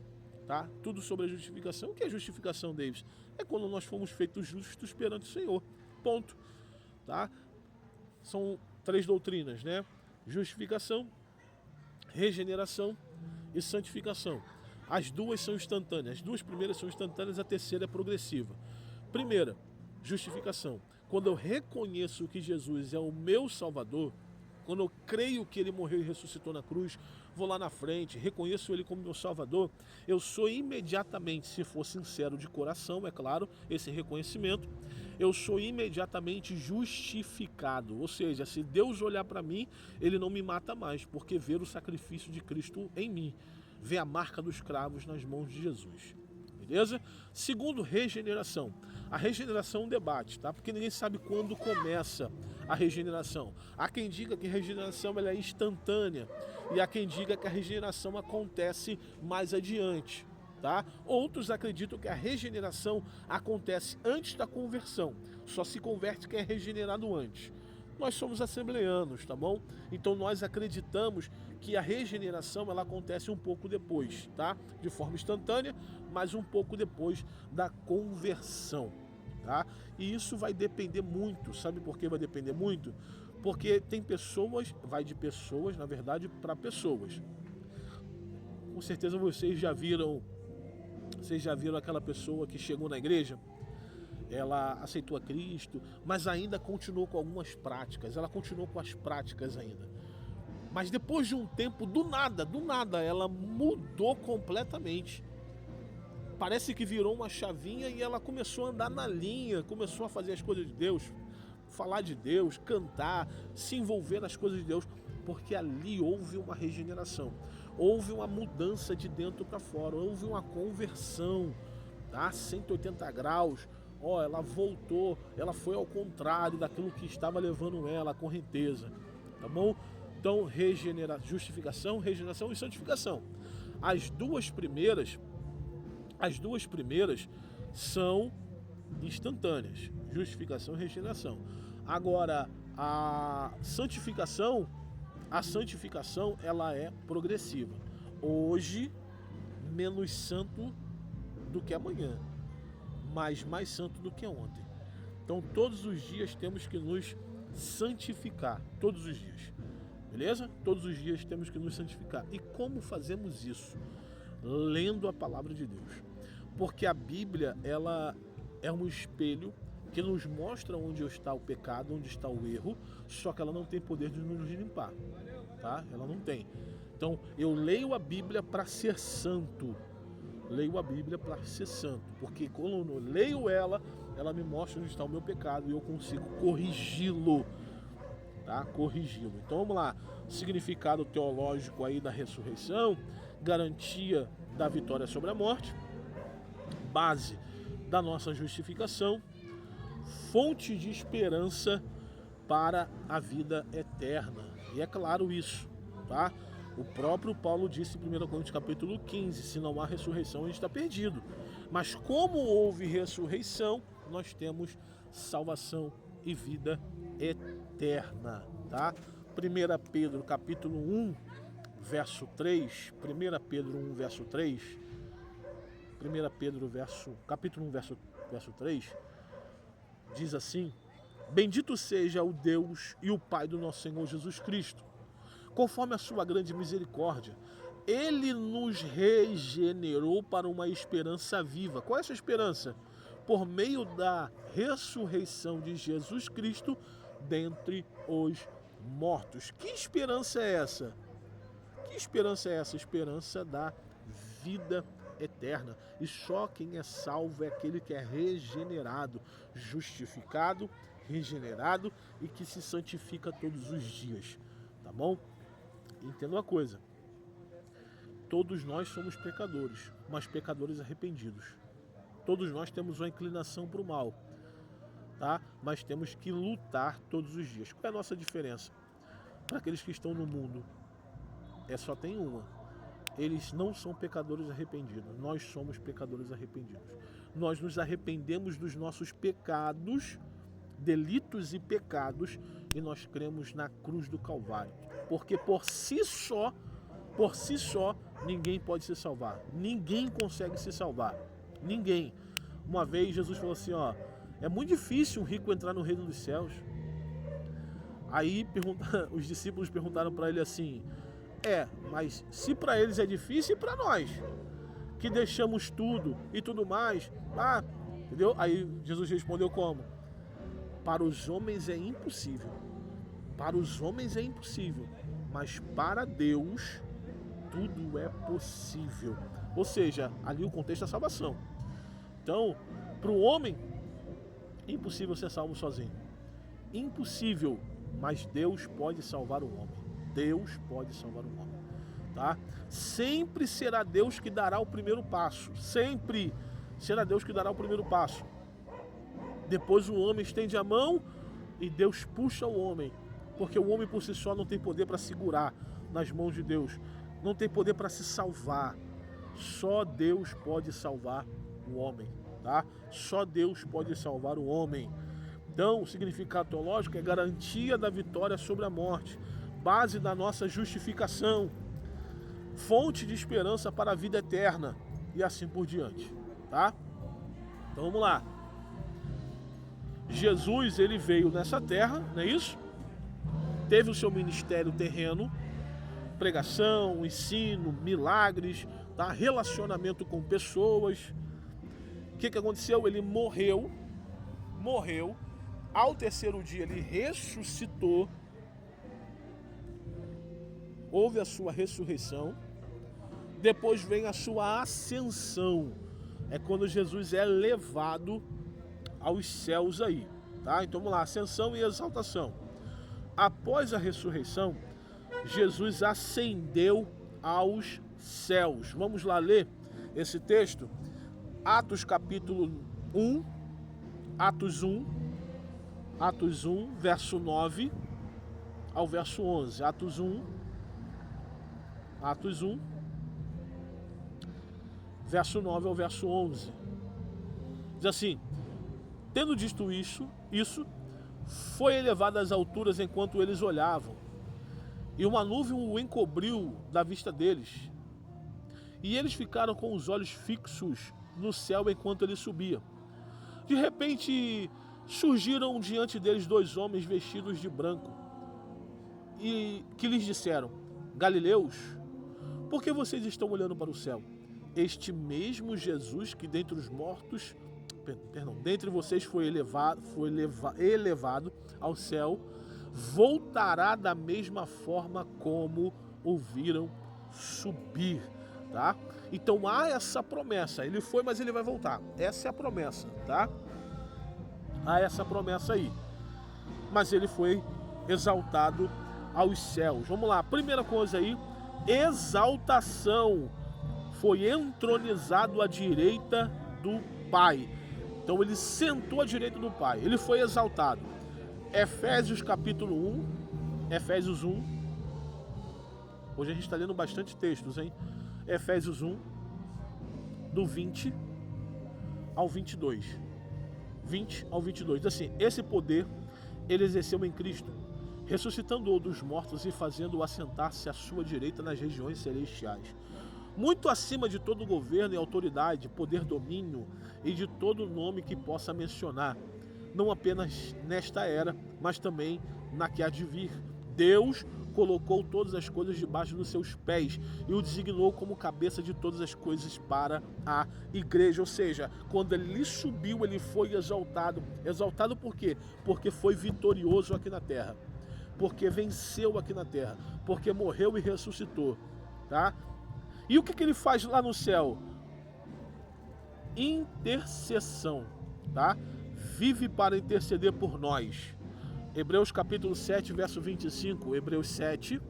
tá? Tudo sobre a justificação. O que é justificação, Davis? É quando nós fomos feitos justos perante o Senhor. Ponto. Tá? São 3 doutrinas, né? Justificação, regeneração e santificação. As duas são instantâneas. As duas primeiras são instantâneas, a terceira é progressiva. Primeira, justificação. Quando eu reconheço que Jesus é o meu Salvador, quando eu creio que Ele morreu e ressuscitou na cruz, vou lá na frente, reconheço Ele como meu Salvador, eu sou imediatamente, se for sincero de coração, é claro, esse reconhecimento, eu sou imediatamente justificado. Ou seja, se Deus olhar para mim, Ele não me mata mais, porque vê o sacrifício de Cristo em mim, vê a marca dos cravos nas mãos de Jesus. Beleza? Segundo, regeneração. A regeneração é um debate, tá? Porque ninguém sabe quando começa a regeneração. Há quem diga que a regeneração ela é instantânea e há quem diga que a regeneração acontece mais adiante, tá? Outros acreditam que a regeneração acontece antes da conversão. Só se converte quem é regenerado antes. Nós somos assembleanos, tá bom? Então nós acreditamos que a regeneração ela acontece um pouco depois, tá? De forma instantânea, mas um pouco depois da conversão, tá? E isso vai depender muito. Sabe por que vai depender muito? Porque tem pessoas, vai de pessoas, na verdade, para pessoas. Com certeza vocês já viram aquela pessoa que chegou na igreja, ela aceitou a Cristo, mas ainda continuou com algumas práticas, ela continuou com as práticas ainda. Mas depois de um tempo, do nada, ela mudou completamente. Parece que virou uma chavinha e ela começou a andar na linha, começou a fazer as coisas de Deus, falar de Deus, cantar, se envolver nas coisas de Deus, porque ali houve uma regeneração, houve uma mudança de dentro para fora, houve uma conversão, tá? 180 graus, ela voltou, ela foi ao contrário daquilo que estava levando ela à correnteza, tá bom? Então, justificação, regeneração e santificação. As duas primeiras são instantâneas, justificação e regeneração. Agora, a santificação ela é progressiva. Hoje, menos santo do que amanhã, mas mais santo do que ontem. Então, todos os dias temos que nos santificar, todos os dias. Beleza? Todos os dias temos que nos santificar. E como fazemos isso? Lendo a palavra de Deus. Porque a Bíblia, ela é um espelho que nos mostra onde está o pecado, onde está o erro, só que ela não tem poder de nos limpar, tá? Ela não tem. Então, eu leio a Bíblia para ser santo. Leio a Bíblia para ser santo, porque quando eu leio ela me mostra onde está o meu pecado e eu consigo corrigi-lo, tá? Corrigi-lo. Então, vamos lá. Significado teológico aí da ressurreição, garantia da vitória sobre a morte, base da nossa justificação, fonte de esperança para a vida eterna. E é claro isso, tá? O próprio Paulo disse em 1 Coríntios capítulo 15, se não há ressurreição, a gente está perdido. Mas como houve ressurreição, nós temos salvação e vida eterna, tá? 1 Pedro capítulo 1, verso 3, 1 Pedro 1, verso 3, 1 Pedro capítulo 1, verso 3, diz assim: bendito seja o Deus e o Pai do nosso Senhor Jesus Cristo, conforme a sua grande misericórdia, Ele nos regenerou para uma esperança viva. Qual é essa esperança? Por meio da ressurreição de Jesus Cristo dentre os mortos. Que esperança é essa? Que esperança é essa? Esperança da vida eterna. E só quem é salvo é aquele que é regenerado, justificado, regenerado e que se santifica todos os dias. Tá bom? Entenda uma coisa. Todos nós somos pecadores, mas pecadores arrependidos. Todos nós temos uma inclinação para o mal, tá? Mas temos que lutar todos os dias. Qual é a nossa diferença? Para aqueles que estão no mundo, só tem uma. Eles não são pecadores arrependidos. Nós somos pecadores arrependidos. Nós nos arrependemos dos nossos pecados, delitos e pecados, e nós cremos na cruz do Calvário. Porque por si só, ninguém pode se salvar. Ninguém consegue se salvar. Ninguém. Uma vez Jesus falou assim, é muito difícil um rico entrar no reino dos céus. Aí os discípulos perguntaram para ele assim, mas se para eles é difícil, e para nós, que deixamos tudo e tudo mais, entendeu? Aí Jesus respondeu como? Para os homens é impossível. Para os homens é impossível, mas para Deus tudo é possível. Ou seja, ali o contexto é a salvação. Então, para o homem, impossível ser salvo sozinho. Impossível, mas Deus pode salvar o homem. Deus pode salvar o homem, tá? Sempre será Deus que dará o primeiro passo. Sempre será Deus que dará o primeiro passo. Depois o homem estende a mão e Deus puxa o homem. Porque o homem por si só não tem poder para segurar nas mãos de Deus. Não tem poder para se salvar. Só Deus pode salvar o homem, tá? Só Deus pode salvar o homem. Então, o significado teológico é garantia da vitória sobre a morte, base da nossa justificação, fonte de esperança para a vida eterna, e assim por diante, tá? Então vamos lá. Jesus, ele veio nessa terra, não é isso? Teve o seu ministério terreno, pregação, ensino, milagres, tá? Relacionamento com pessoas. O que aconteceu? Ele morreu. Ao terceiro dia ele ressuscitou. Houve a sua ressurreição. Depois vem a sua ascensão. É quando Jesus é levado aos céus aí, tá? Então vamos lá, ascensão e exaltação. Após a ressurreição, Jesus ascendeu aos céus. Vamos lá ler esse texto? Atos capítulo 1, Atos 1, verso 9 ao verso 11. Atos 1, verso 9 ao verso 11. Diz assim: tendo dito isso, foi elevado às alturas enquanto eles olhavam, e uma nuvem o encobriu da vista deles. E eles ficaram com os olhos fixos no céu enquanto ele subia. De repente, surgiram diante deles 2 homens vestidos de branco, e que lhes disseram: Galileus, por que vocês estão olhando para o céu? Este mesmo Jesus que dentre vocês foi elevado ao céu, voltará da mesma forma como o viram subir, tá? Então há essa promessa. Ele foi, mas ele vai voltar. Essa é a promessa, tá? Há essa promessa aí. Mas ele foi exaltado aos céus. Vamos lá, primeira coisa aí, exaltação. Foi entronizado à direita do Pai. Então ele sentou à direita do Pai. Ele foi exaltado. Efésios capítulo 1. Efésios 1. Hoje a gente está lendo bastante textos, hein? Efésios 1, do 20 ao 22. 20 ao 22. Diz assim: esse poder ele exerceu em Cristo, ressuscitando-o dos mortos e fazendo-o assentar-se à sua direita nas regiões celestiais, muito acima de todo governo e autoridade, poder, domínio e de todo nome que possa mencionar, não apenas nesta era, mas também na que há de vir. Deus colocou todas as coisas debaixo dos seus pés e o designou como cabeça de todas as coisas para a igreja. Ou seja, quando ele subiu, ele foi exaltado. Exaltado por quê? Porque foi vitorioso aqui na terra, porque venceu aqui na terra, porque morreu e ressuscitou, tá? E o que ele faz lá no céu? Intercessão, tá? Vive para interceder por nós. Hebreus capítulo 7, verso 25. Hebreus 7,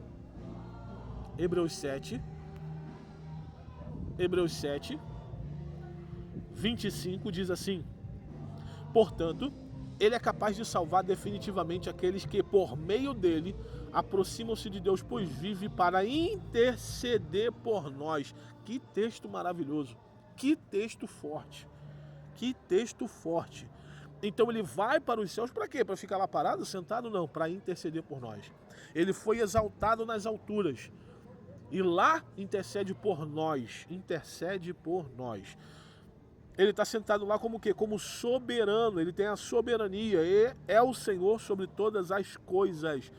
25 diz assim: portanto, ele é capaz de salvar definitivamente aqueles que, por meio dele, aproximam-se de Deus, pois vive para interceder por nós. Que texto maravilhoso, que texto forte, que texto forte. Então ele vai para os céus para quê? Para ficar lá parado, sentado? Não, para interceder por nós. Ele foi exaltado nas alturas e lá intercede por nós, Ele está sentado lá como o quê? Como soberano, ele tem a soberania, e é o Senhor sobre todas as coisas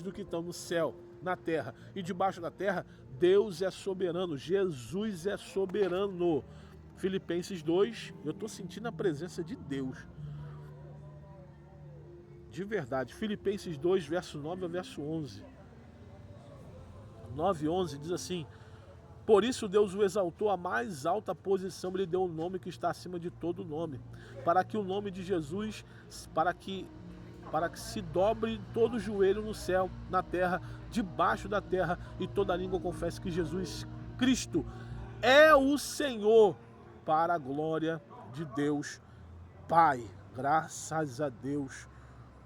do que estão no céu, na terra e debaixo da terra. Deus é soberano, Jesus é soberano. Filipenses 2, eu estou sentindo a presença de Deus, de verdade. Filipenses 2, verso 9 ao verso 11. 9 e 11 diz assim: por isso Deus o exaltou à mais alta posição, ele deu um nome que está acima de todo nome, para que o nome de Jesus, para que se dobre todo o joelho no céu, na terra, debaixo da terra, e toda língua confesse que Jesus Cristo é o Senhor, para a glória de Deus Pai. Graças a Deus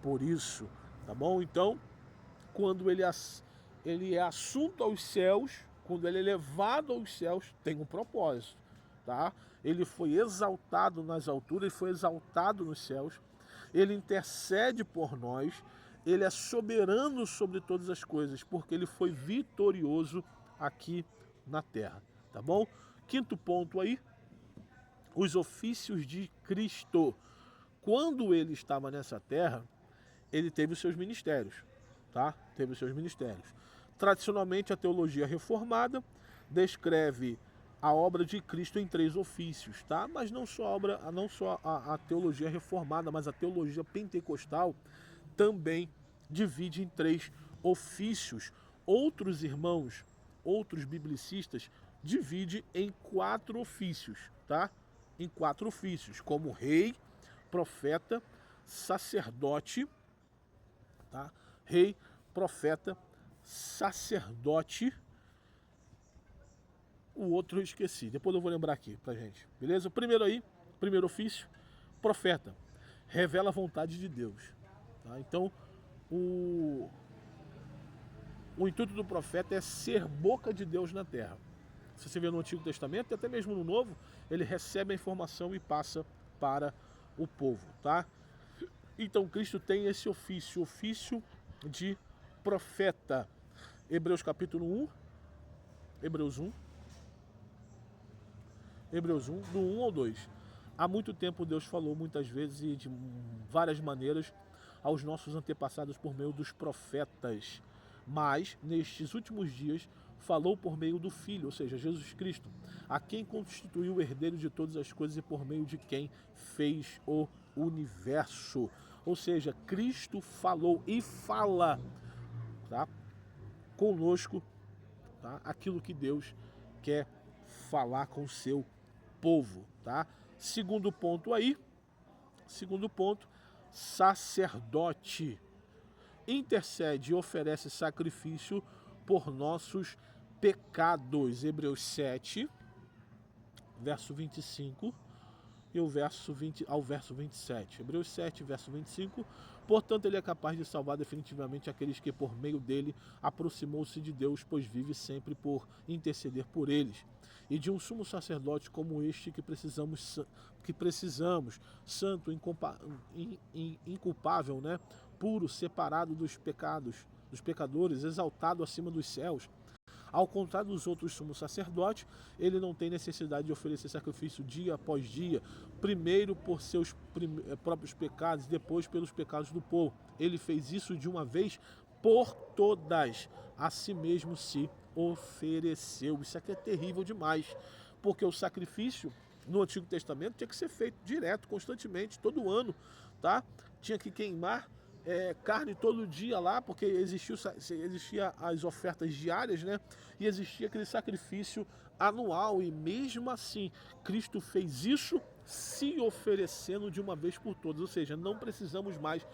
por isso, tá bom? Então, quando ele é assunto aos céus, quando ele é levado aos céus, tem um propósito, tá? Ele foi exaltado nas alturas, ele foi exaltado nos céus, ele intercede por nós, ele é soberano sobre todas as coisas, porque ele foi vitorioso aqui na terra, tá bom? Quinto ponto aí, os ofícios de Cristo. Quando ele estava nessa terra, ele teve os seus ministérios, tá? Teve os seus ministérios. Tradicionalmente, a teologia reformada descreve a obra de Cristo em 3 ofícios, tá? Mas não só a teologia reformada, mas a teologia pentecostal também divide em 3 ofícios. Outros irmãos, outros biblicistas, dividem em 4 ofícios, tá? Em 4 ofícios, como rei, profeta, sacerdote, tá? Rei, profeta, sacerdote. O outro eu esqueci, depois eu vou lembrar aqui pra gente, beleza? O primeiro aí, primeiro ofício, profeta, revela a vontade de Deus, tá? Então, o intuito do profeta é ser boca de Deus na terra. Se você vê no Antigo Testamento, e até mesmo no Novo, ele recebe a informação e passa para o povo, tá? Então, Cristo tem esse ofício, ofício de profeta. Hebreus capítulo 1, Hebreus 1, do 1 ao 2. Há muito tempo Deus falou muitas vezes e de várias maneiras aos nossos antepassados por meio dos profetas. Mas, nestes últimos dias, falou por meio do Filho, ou seja, Jesus Cristo, a quem constituiu o herdeiro de todas as coisas e por meio de quem fez o universo. Ou seja, Cristo falou e fala, tá, conosco, tá, aquilo que Deus quer falar com o seu povo, tá? Segundo ponto aí, sacerdote. Intercede e oferece sacrifício por nossos pecados. Hebreus 7, verso 25 e o verso 20 ao verso 27. Hebreus 7, verso 25. Portanto, ele é capaz de salvar definitivamente aqueles que por meio dele aproximou-se de Deus, pois vive sempre por interceder por eles. E de um sumo sacerdote como este que precisamos, santo, inculpável, né? Puro, separado dos pecadores, exaltado acima dos céus. Ao contrário dos outros sumos sacerdotes, ele não tem necessidade de oferecer sacrifício dia após dia, primeiro por seus próprios pecados, depois pelos pecados do povo. Ele fez isso de uma vez por todas, a si mesmo se ofereceu. Isso aqui é terrível demais, porque o sacrifício no Antigo Testamento tinha que ser feito direto, constantemente, todo ano, tá? Tinha que queimar carne todo dia lá, porque existia as ofertas diárias, né? E existia aquele sacrifício anual, e mesmo assim Cristo fez isso se oferecendo de uma vez por todas, ou seja, não precisamos mais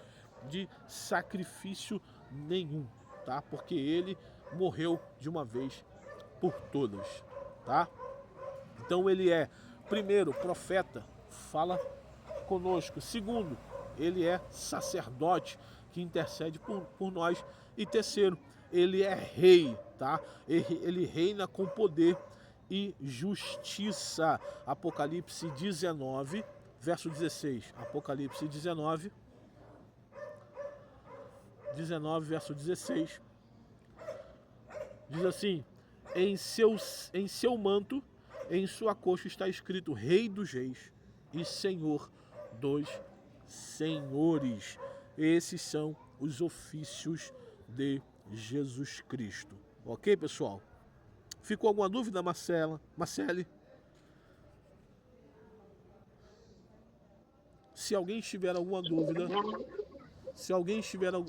de sacrifício nenhum, tá? Porque ele morreu de uma vez por todas, tá? Então ele é, primeiro, profeta, fala conosco. Segundo, ele é sacerdote que intercede por nós. E terceiro, ele é rei, tá? Ele reina com poder e justiça. Apocalipse 19, verso 16. Apocalipse 19, verso 16. Diz assim: em seu manto, em sua coxa está escrito Rei dos Reis e Senhor dos Senhores. Esses são os ofícios de Jesus Cristo. Ok, pessoal? Ficou alguma dúvida, Marcele? Se alguém tiver alguma dúvida,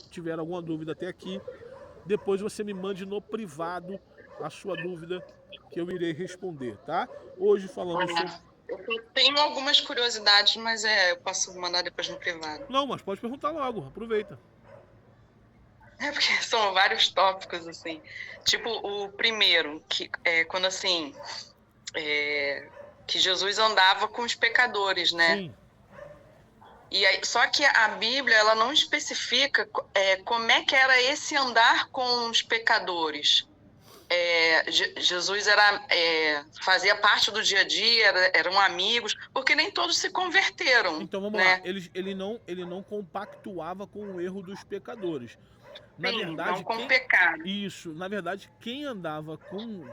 tiver alguma dúvida até aqui, depois você me mande no privado a sua dúvida, que eu irei responder, tá? Hoje falamos sobre... Eu tenho algumas curiosidades, mas eu posso mandar depois no privado. Não, mas pode perguntar logo, aproveita. É porque são vários tópicos, assim. Tipo, o primeiro, que é quando, assim, que Jesus andava com os pecadores, né? Sim. E aí, só que a Bíblia, ela não especifica como é que era esse andar com os pecadores. Jesus fazia parte do dia a dia, eram amigos, porque nem todos se converteram. Então vamos né? lá, ele não compactuava com o erro dos pecadores. Na Sim, verdade, não com pecado. Isso, na verdade, quem andava com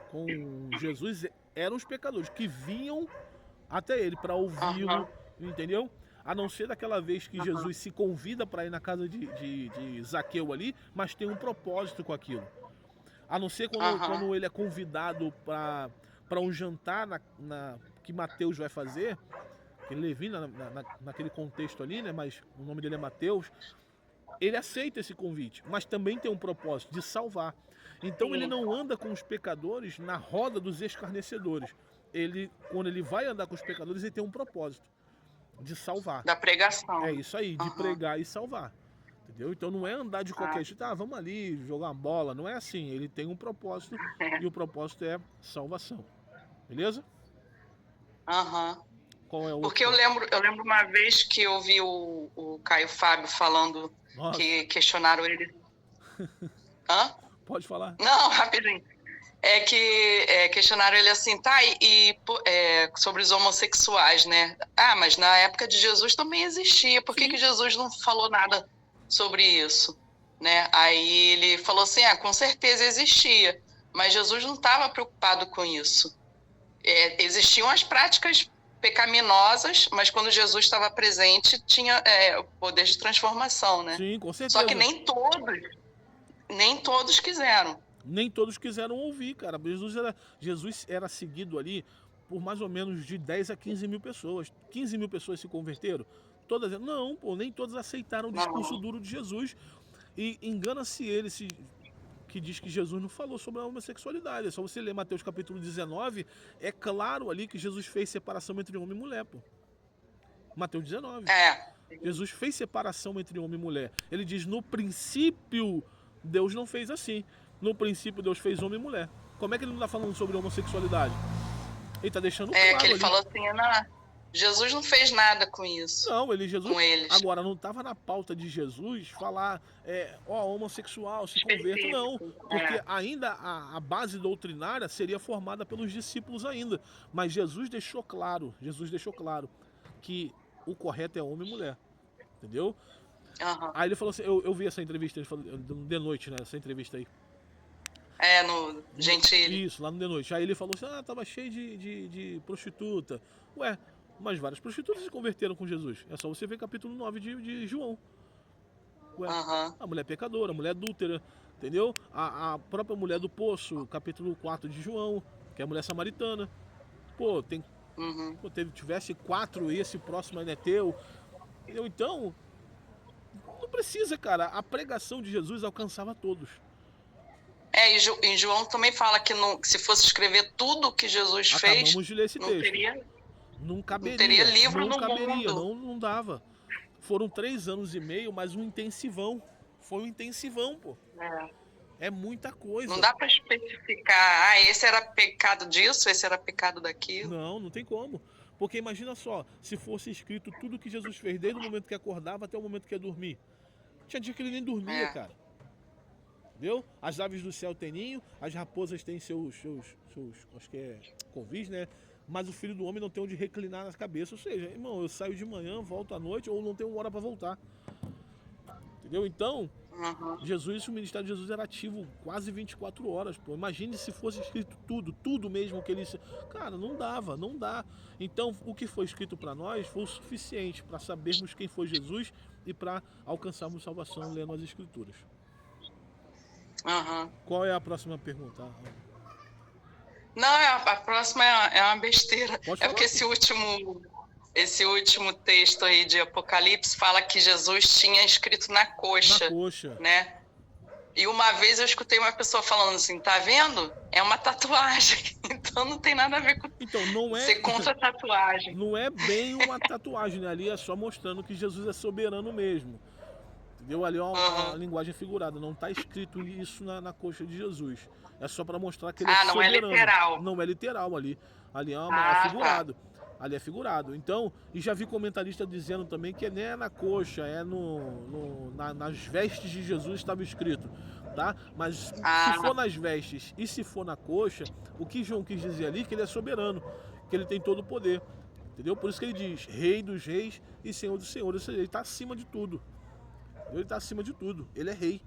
Jesus eram os pecadores que vinham até ele para ouvi-lo, entendeu? A não ser daquela vez que Jesus se convida para ir na casa de Zaqueu ali, mas tem um propósito com aquilo. A não ser quando ele é convidado para um jantar que Mateus vai fazer, que Levi, naquele contexto ali, né? Mas o nome dele é Mateus. Ele aceita esse convite, mas também tem um propósito de salvar. Então ele não anda com os pecadores na roda dos escarnecedores. Quando ele vai andar com os pecadores, ele tem um propósito de salvar. Da pregação. É isso aí, de pregar e salvar. Entendeu? Então não é andar de qualquer jeito, vamos ali jogar uma bola. Não é assim. Ele tem um propósito e o propósito é salvação. Beleza? Qual é o Porque eu lembro uma vez que eu vi o Caio Fábio falando. Nossa. Que questionaram ele. Pode falar. Não, rapidinho. É que questionaram ele assim, tá, sobre os homossexuais, né? Mas na época de Jesus também existia. Por que Jesus não falou nada sobre isso? Né? Aí ele falou assim, com certeza existia. Mas Jesus não estava preocupado com isso. Existiam as práticas pecaminosas, mas quando Jesus estava presente, tinha o poder de transformação, né? Sim, com certeza. Só que nem todos quiseram. Nem todos quiseram ouvir, cara. Jesus era seguido ali por mais ou menos de 10 a 15 mil pessoas. 15 mil pessoas se converteram? Todas? Não, nem todos aceitaram o discurso duro de Jesus. E engana-se ele que diz que Jesus não falou sobre a homossexualidade. É só você ler Mateus capítulo 19, é claro ali que Jesus fez separação entre homem e mulher, pô. Mateus 19. Jesus fez separação entre homem e mulher. Ele diz, no princípio, Deus não fez assim. No princípio, Deus fez homem e mulher. Como é que ele não está falando sobre homossexualidade? Ele está deixando claro que ele ali. Falou assim, Jesus não fez nada com isso. Não, com eles. Agora, não estava na pauta de Jesus falar, homossexual, se converta, não. Porque ainda a base doutrinária seria formada pelos discípulos ainda. Mas Jesus deixou claro que o correto é homem e mulher. Entendeu? Aí ele falou assim, eu vi essa entrevista, ele falou, de noite, né, essa entrevista aí. No Gentili. Isso, lá no de noite. Aí ele falou assim, tava cheio de prostituta. Ué, mas várias prostitutas se converteram com Jesus. É só você ver capítulo 9 de João. Ué, a mulher pecadora, a mulher adúltera, entendeu? A própria mulher do poço, capítulo 4 de João, que é a mulher samaritana. Pô, tivesse 4 e esse próximo ainda é teu. Entendeu? Então, não precisa, cara. A pregação de Jesus alcançava todos. Em João também fala que se fosse escrever tudo o que Jesus fez, acabamos de ler esse texto. Não caberia. Não teria livro no mundo. Não dava. Foram 3 anos e meio, mas um intensivão. Foi um intensivão, pô. É muita coisa. Não dá para especificar, esse era pecado disso, esse era pecado daquilo. Não tem como. Porque imagina só, se fosse escrito tudo que Jesus fez, desde o momento que acordava até o momento que ia dormir. Tinha dia que ele nem dormia, cara. Entendeu? As aves do céu têm ninho, as raposas têm seus acho que é covis, né? Mas o filho do homem não tem onde reclinar na cabeça. Ou seja, irmão, eu saio de manhã, volto à noite, ou não tenho hora para voltar. Entendeu? Então, o ministério de Jesus era ativo quase 24 horas, pô. Imagine se fosse escrito tudo mesmo que ele... Cara, não dá. Então, o que foi escrito para nós foi o suficiente para sabermos quem foi Jesus e para alcançarmos salvação lendo as Escrituras. Qual é a próxima pergunta? Não, a próxima é uma besteira. Porque esse último texto aí de Apocalipse fala que Jesus tinha escrito na coxa. Né? E uma vez eu escutei uma pessoa falando assim, tá vendo? É uma tatuagem. Então não tem nada a ver com ser contra a tatuagem. Não é bem uma tatuagem, né? Ali é só mostrando que Jesus é soberano mesmo. Entendeu? Ali é uma linguagem figurada. Não está escrito isso na coxa de Jesus. É só para mostrar que ele é soberano. Não é literal. Não é literal ali. Ali é figurado. Ali é figurado. Então, e já vi comentarista dizendo também que não é na coxa, é nas vestes de Jesus estava escrito, tá? Mas se for nas vestes e se for na coxa, o que João quis dizer ali é que ele é soberano, que ele tem todo o poder, entendeu? Por isso que ele diz, Rei dos reis e Senhor dos senhores, ou seja, ele está acima de tudo. Ele está acima de tudo, ele é rei.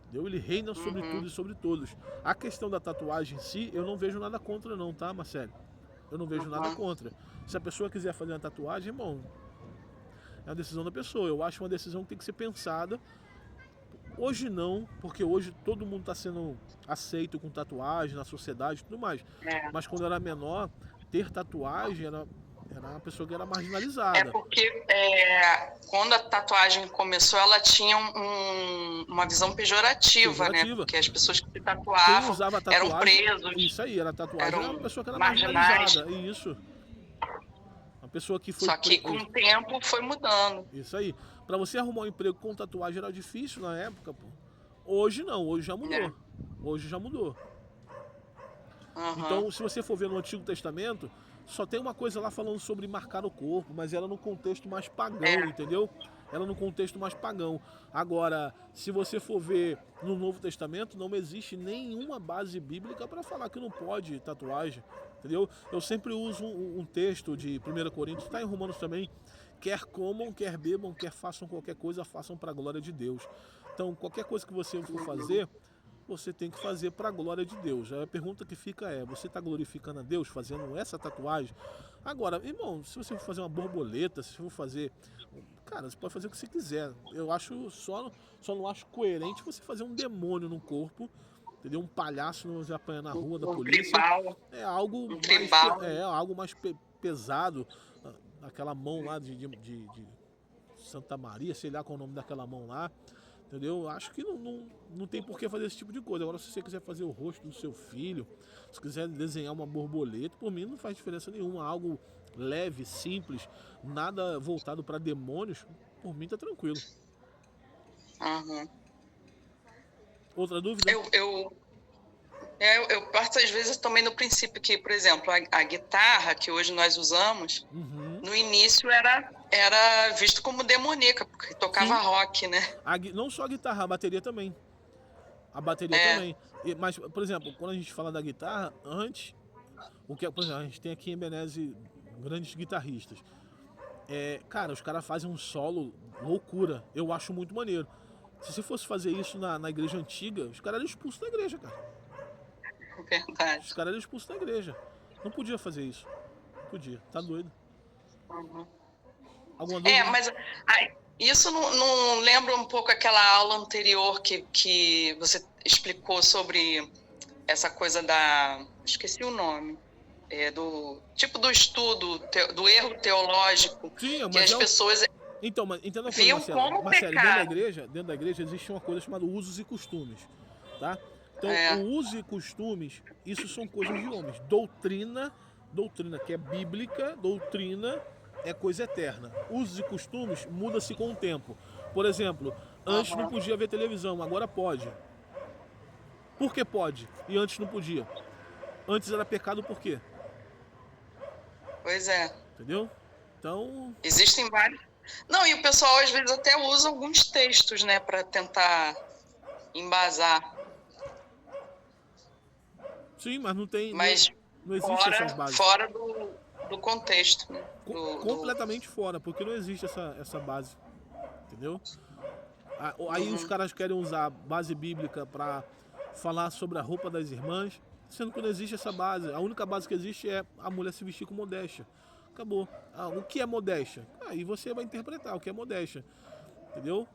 Entendeu? Ele reina sobre tudo e sobre todos. A questão da tatuagem em si, eu não vejo nada contra não, tá, Marcelo? Eu não vejo nada contra. Se a pessoa quiser fazer uma tatuagem, irmão, é uma decisão da pessoa. Eu acho uma decisão que tem que ser pensada. Hoje não, porque hoje todo mundo está sendo aceito com tatuagem na sociedade e tudo mais. Mas quando eu era menor, ter tatuagem era uma pessoa que era marginalizada. Porque quando a tatuagem começou, ela tinha uma visão pejorativa, né? Porque as pessoas que se tatuavam quem usava tatuagem, eram presos. Isso aí, era tatuagem, era uma pessoa que era marginais. marginalizada. Isso. Uma pessoa que foi... Só que com o tempo foi mudando. Isso aí. Pra você arrumar um emprego com tatuagem era difícil na época, pô. Hoje não, hoje já mudou. Hoje já mudou. Então, se você for ver no Antigo Testamento, só tem uma coisa lá falando sobre marcar o corpo, mas era no contexto mais pagão, entendeu? Era no contexto mais pagão. Agora, se você for ver no Novo Testamento, não existe nenhuma base bíblica para falar que não pode tatuagem, entendeu? Eu sempre uso um texto de 1 Coríntios, está em Romanos também, quer comam, quer bebam, quer façam qualquer coisa, façam para a glória de Deus. Então, qualquer coisa que você for fazer, você tem que fazer para a glória de Deus. A pergunta que fica é, você está glorificando a Deus fazendo essa tatuagem? Agora, irmão, se você for fazer uma borboleta, se você for fazer... Cara, você pode fazer o que você quiser. Eu acho só não acho coerente você fazer um demônio no corpo, entendeu? Um palhaço não se apanha na rua da polícia. Tribal. É algo algo mais pesado. Aquela mão lá de Santa Maria, sei lá qual é o nome daquela mão lá. Entendeu? Eu acho que não tem por que fazer esse tipo de coisa. Agora, se você quiser fazer o rosto do seu filho, se quiser desenhar uma borboleta, por mim não faz diferença nenhuma. Algo leve, simples, nada voltado para demônios, por mim tá tranquilo. Outra dúvida? Eu parto às vezes também no princípio que, por exemplo, a guitarra que hoje nós usamos, no início era visto como demoníaca, porque tocava rock, né? Não só a guitarra, a bateria também. A bateria também. Mas, por exemplo, quando a gente fala da guitarra, antes, por exemplo, a gente tem aqui em Benese grandes guitarristas. Cara, os caras fazem um solo loucura. Eu acho muito maneiro. Se você fosse fazer isso na igreja antiga, os caras eram expulsos da igreja, cara. Verdade. Os caras eram expulsos da igreja. Não podia fazer isso. Não podia. Tá doido. Alguma dúvida? Mas isso não lembra um pouco aquela aula anterior que você explicou sobre essa coisa da... Esqueci o nome. Do estudo, do erro teológico. Sim, que as pessoas... Então, mas entenda uma viam coisa, como Marcelo, pecado. dentro da igreja existe uma coisa chamada usos e costumes, tá? Então, o uso e costumes, isso são coisas de homens. Doutrina que é bíblica, doutrina é coisa eterna. Usos e costumes muda-se com o tempo. Por exemplo, antes não podia ver televisão, agora pode. Por que pode? E antes não podia? Antes era pecado por quê? Pois é. Entendeu? Então... Existem vários... Não, e o pessoal às vezes até usa alguns textos, né, para tentar embasar. Sim, mas não tem... Mas não existe essas bases. Fora do contexto, né? Completamente fora, porque não existe essa base. Entendeu? Aí os caras querem usar base bíblica para falar sobre a roupa das irmãs, sendo que não existe essa base. A única base que existe é a mulher se vestir com modéstia. Acabou. O que é modéstia? Aí você vai interpretar o que é modéstia. Entendeu?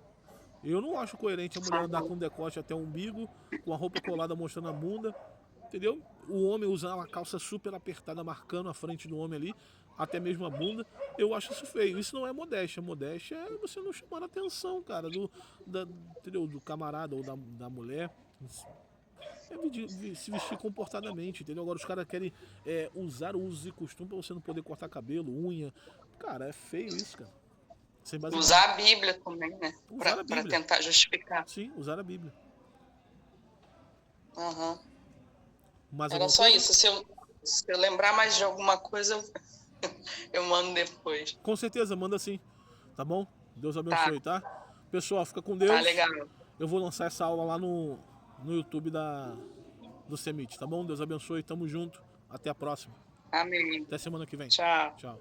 Eu não acho coerente a mulher andar com decote até o umbigo, com a roupa colada mostrando a bunda. Entendeu? O homem usar uma calça super apertada, marcando a frente do homem ali, até mesmo a bunda. Eu acho isso feio. Isso não é modéstia. Modéstia é você não chamar a atenção, cara, entendeu? Do camarada ou da mulher. Se vestir comportadamente, entendeu? Agora os caras querem usar usos e costumes pra você não poder cortar cabelo, unha. Cara, é feio isso, cara. Usar a Bíblia também, né? Pra tentar justificar. Sim, usar a Bíblia. Era só isso. Se eu lembrar mais de alguma coisa, eu mando depois. Com certeza, manda sim. Tá bom? Deus abençoe, tá? Pessoal, fica com Deus. Tá legal. Eu vou lançar essa aula lá no YouTube do CEMIT, tá bom? Deus abençoe, tamo junto. Até a próxima. Amém. Até semana que vem. Tchau. Tchau.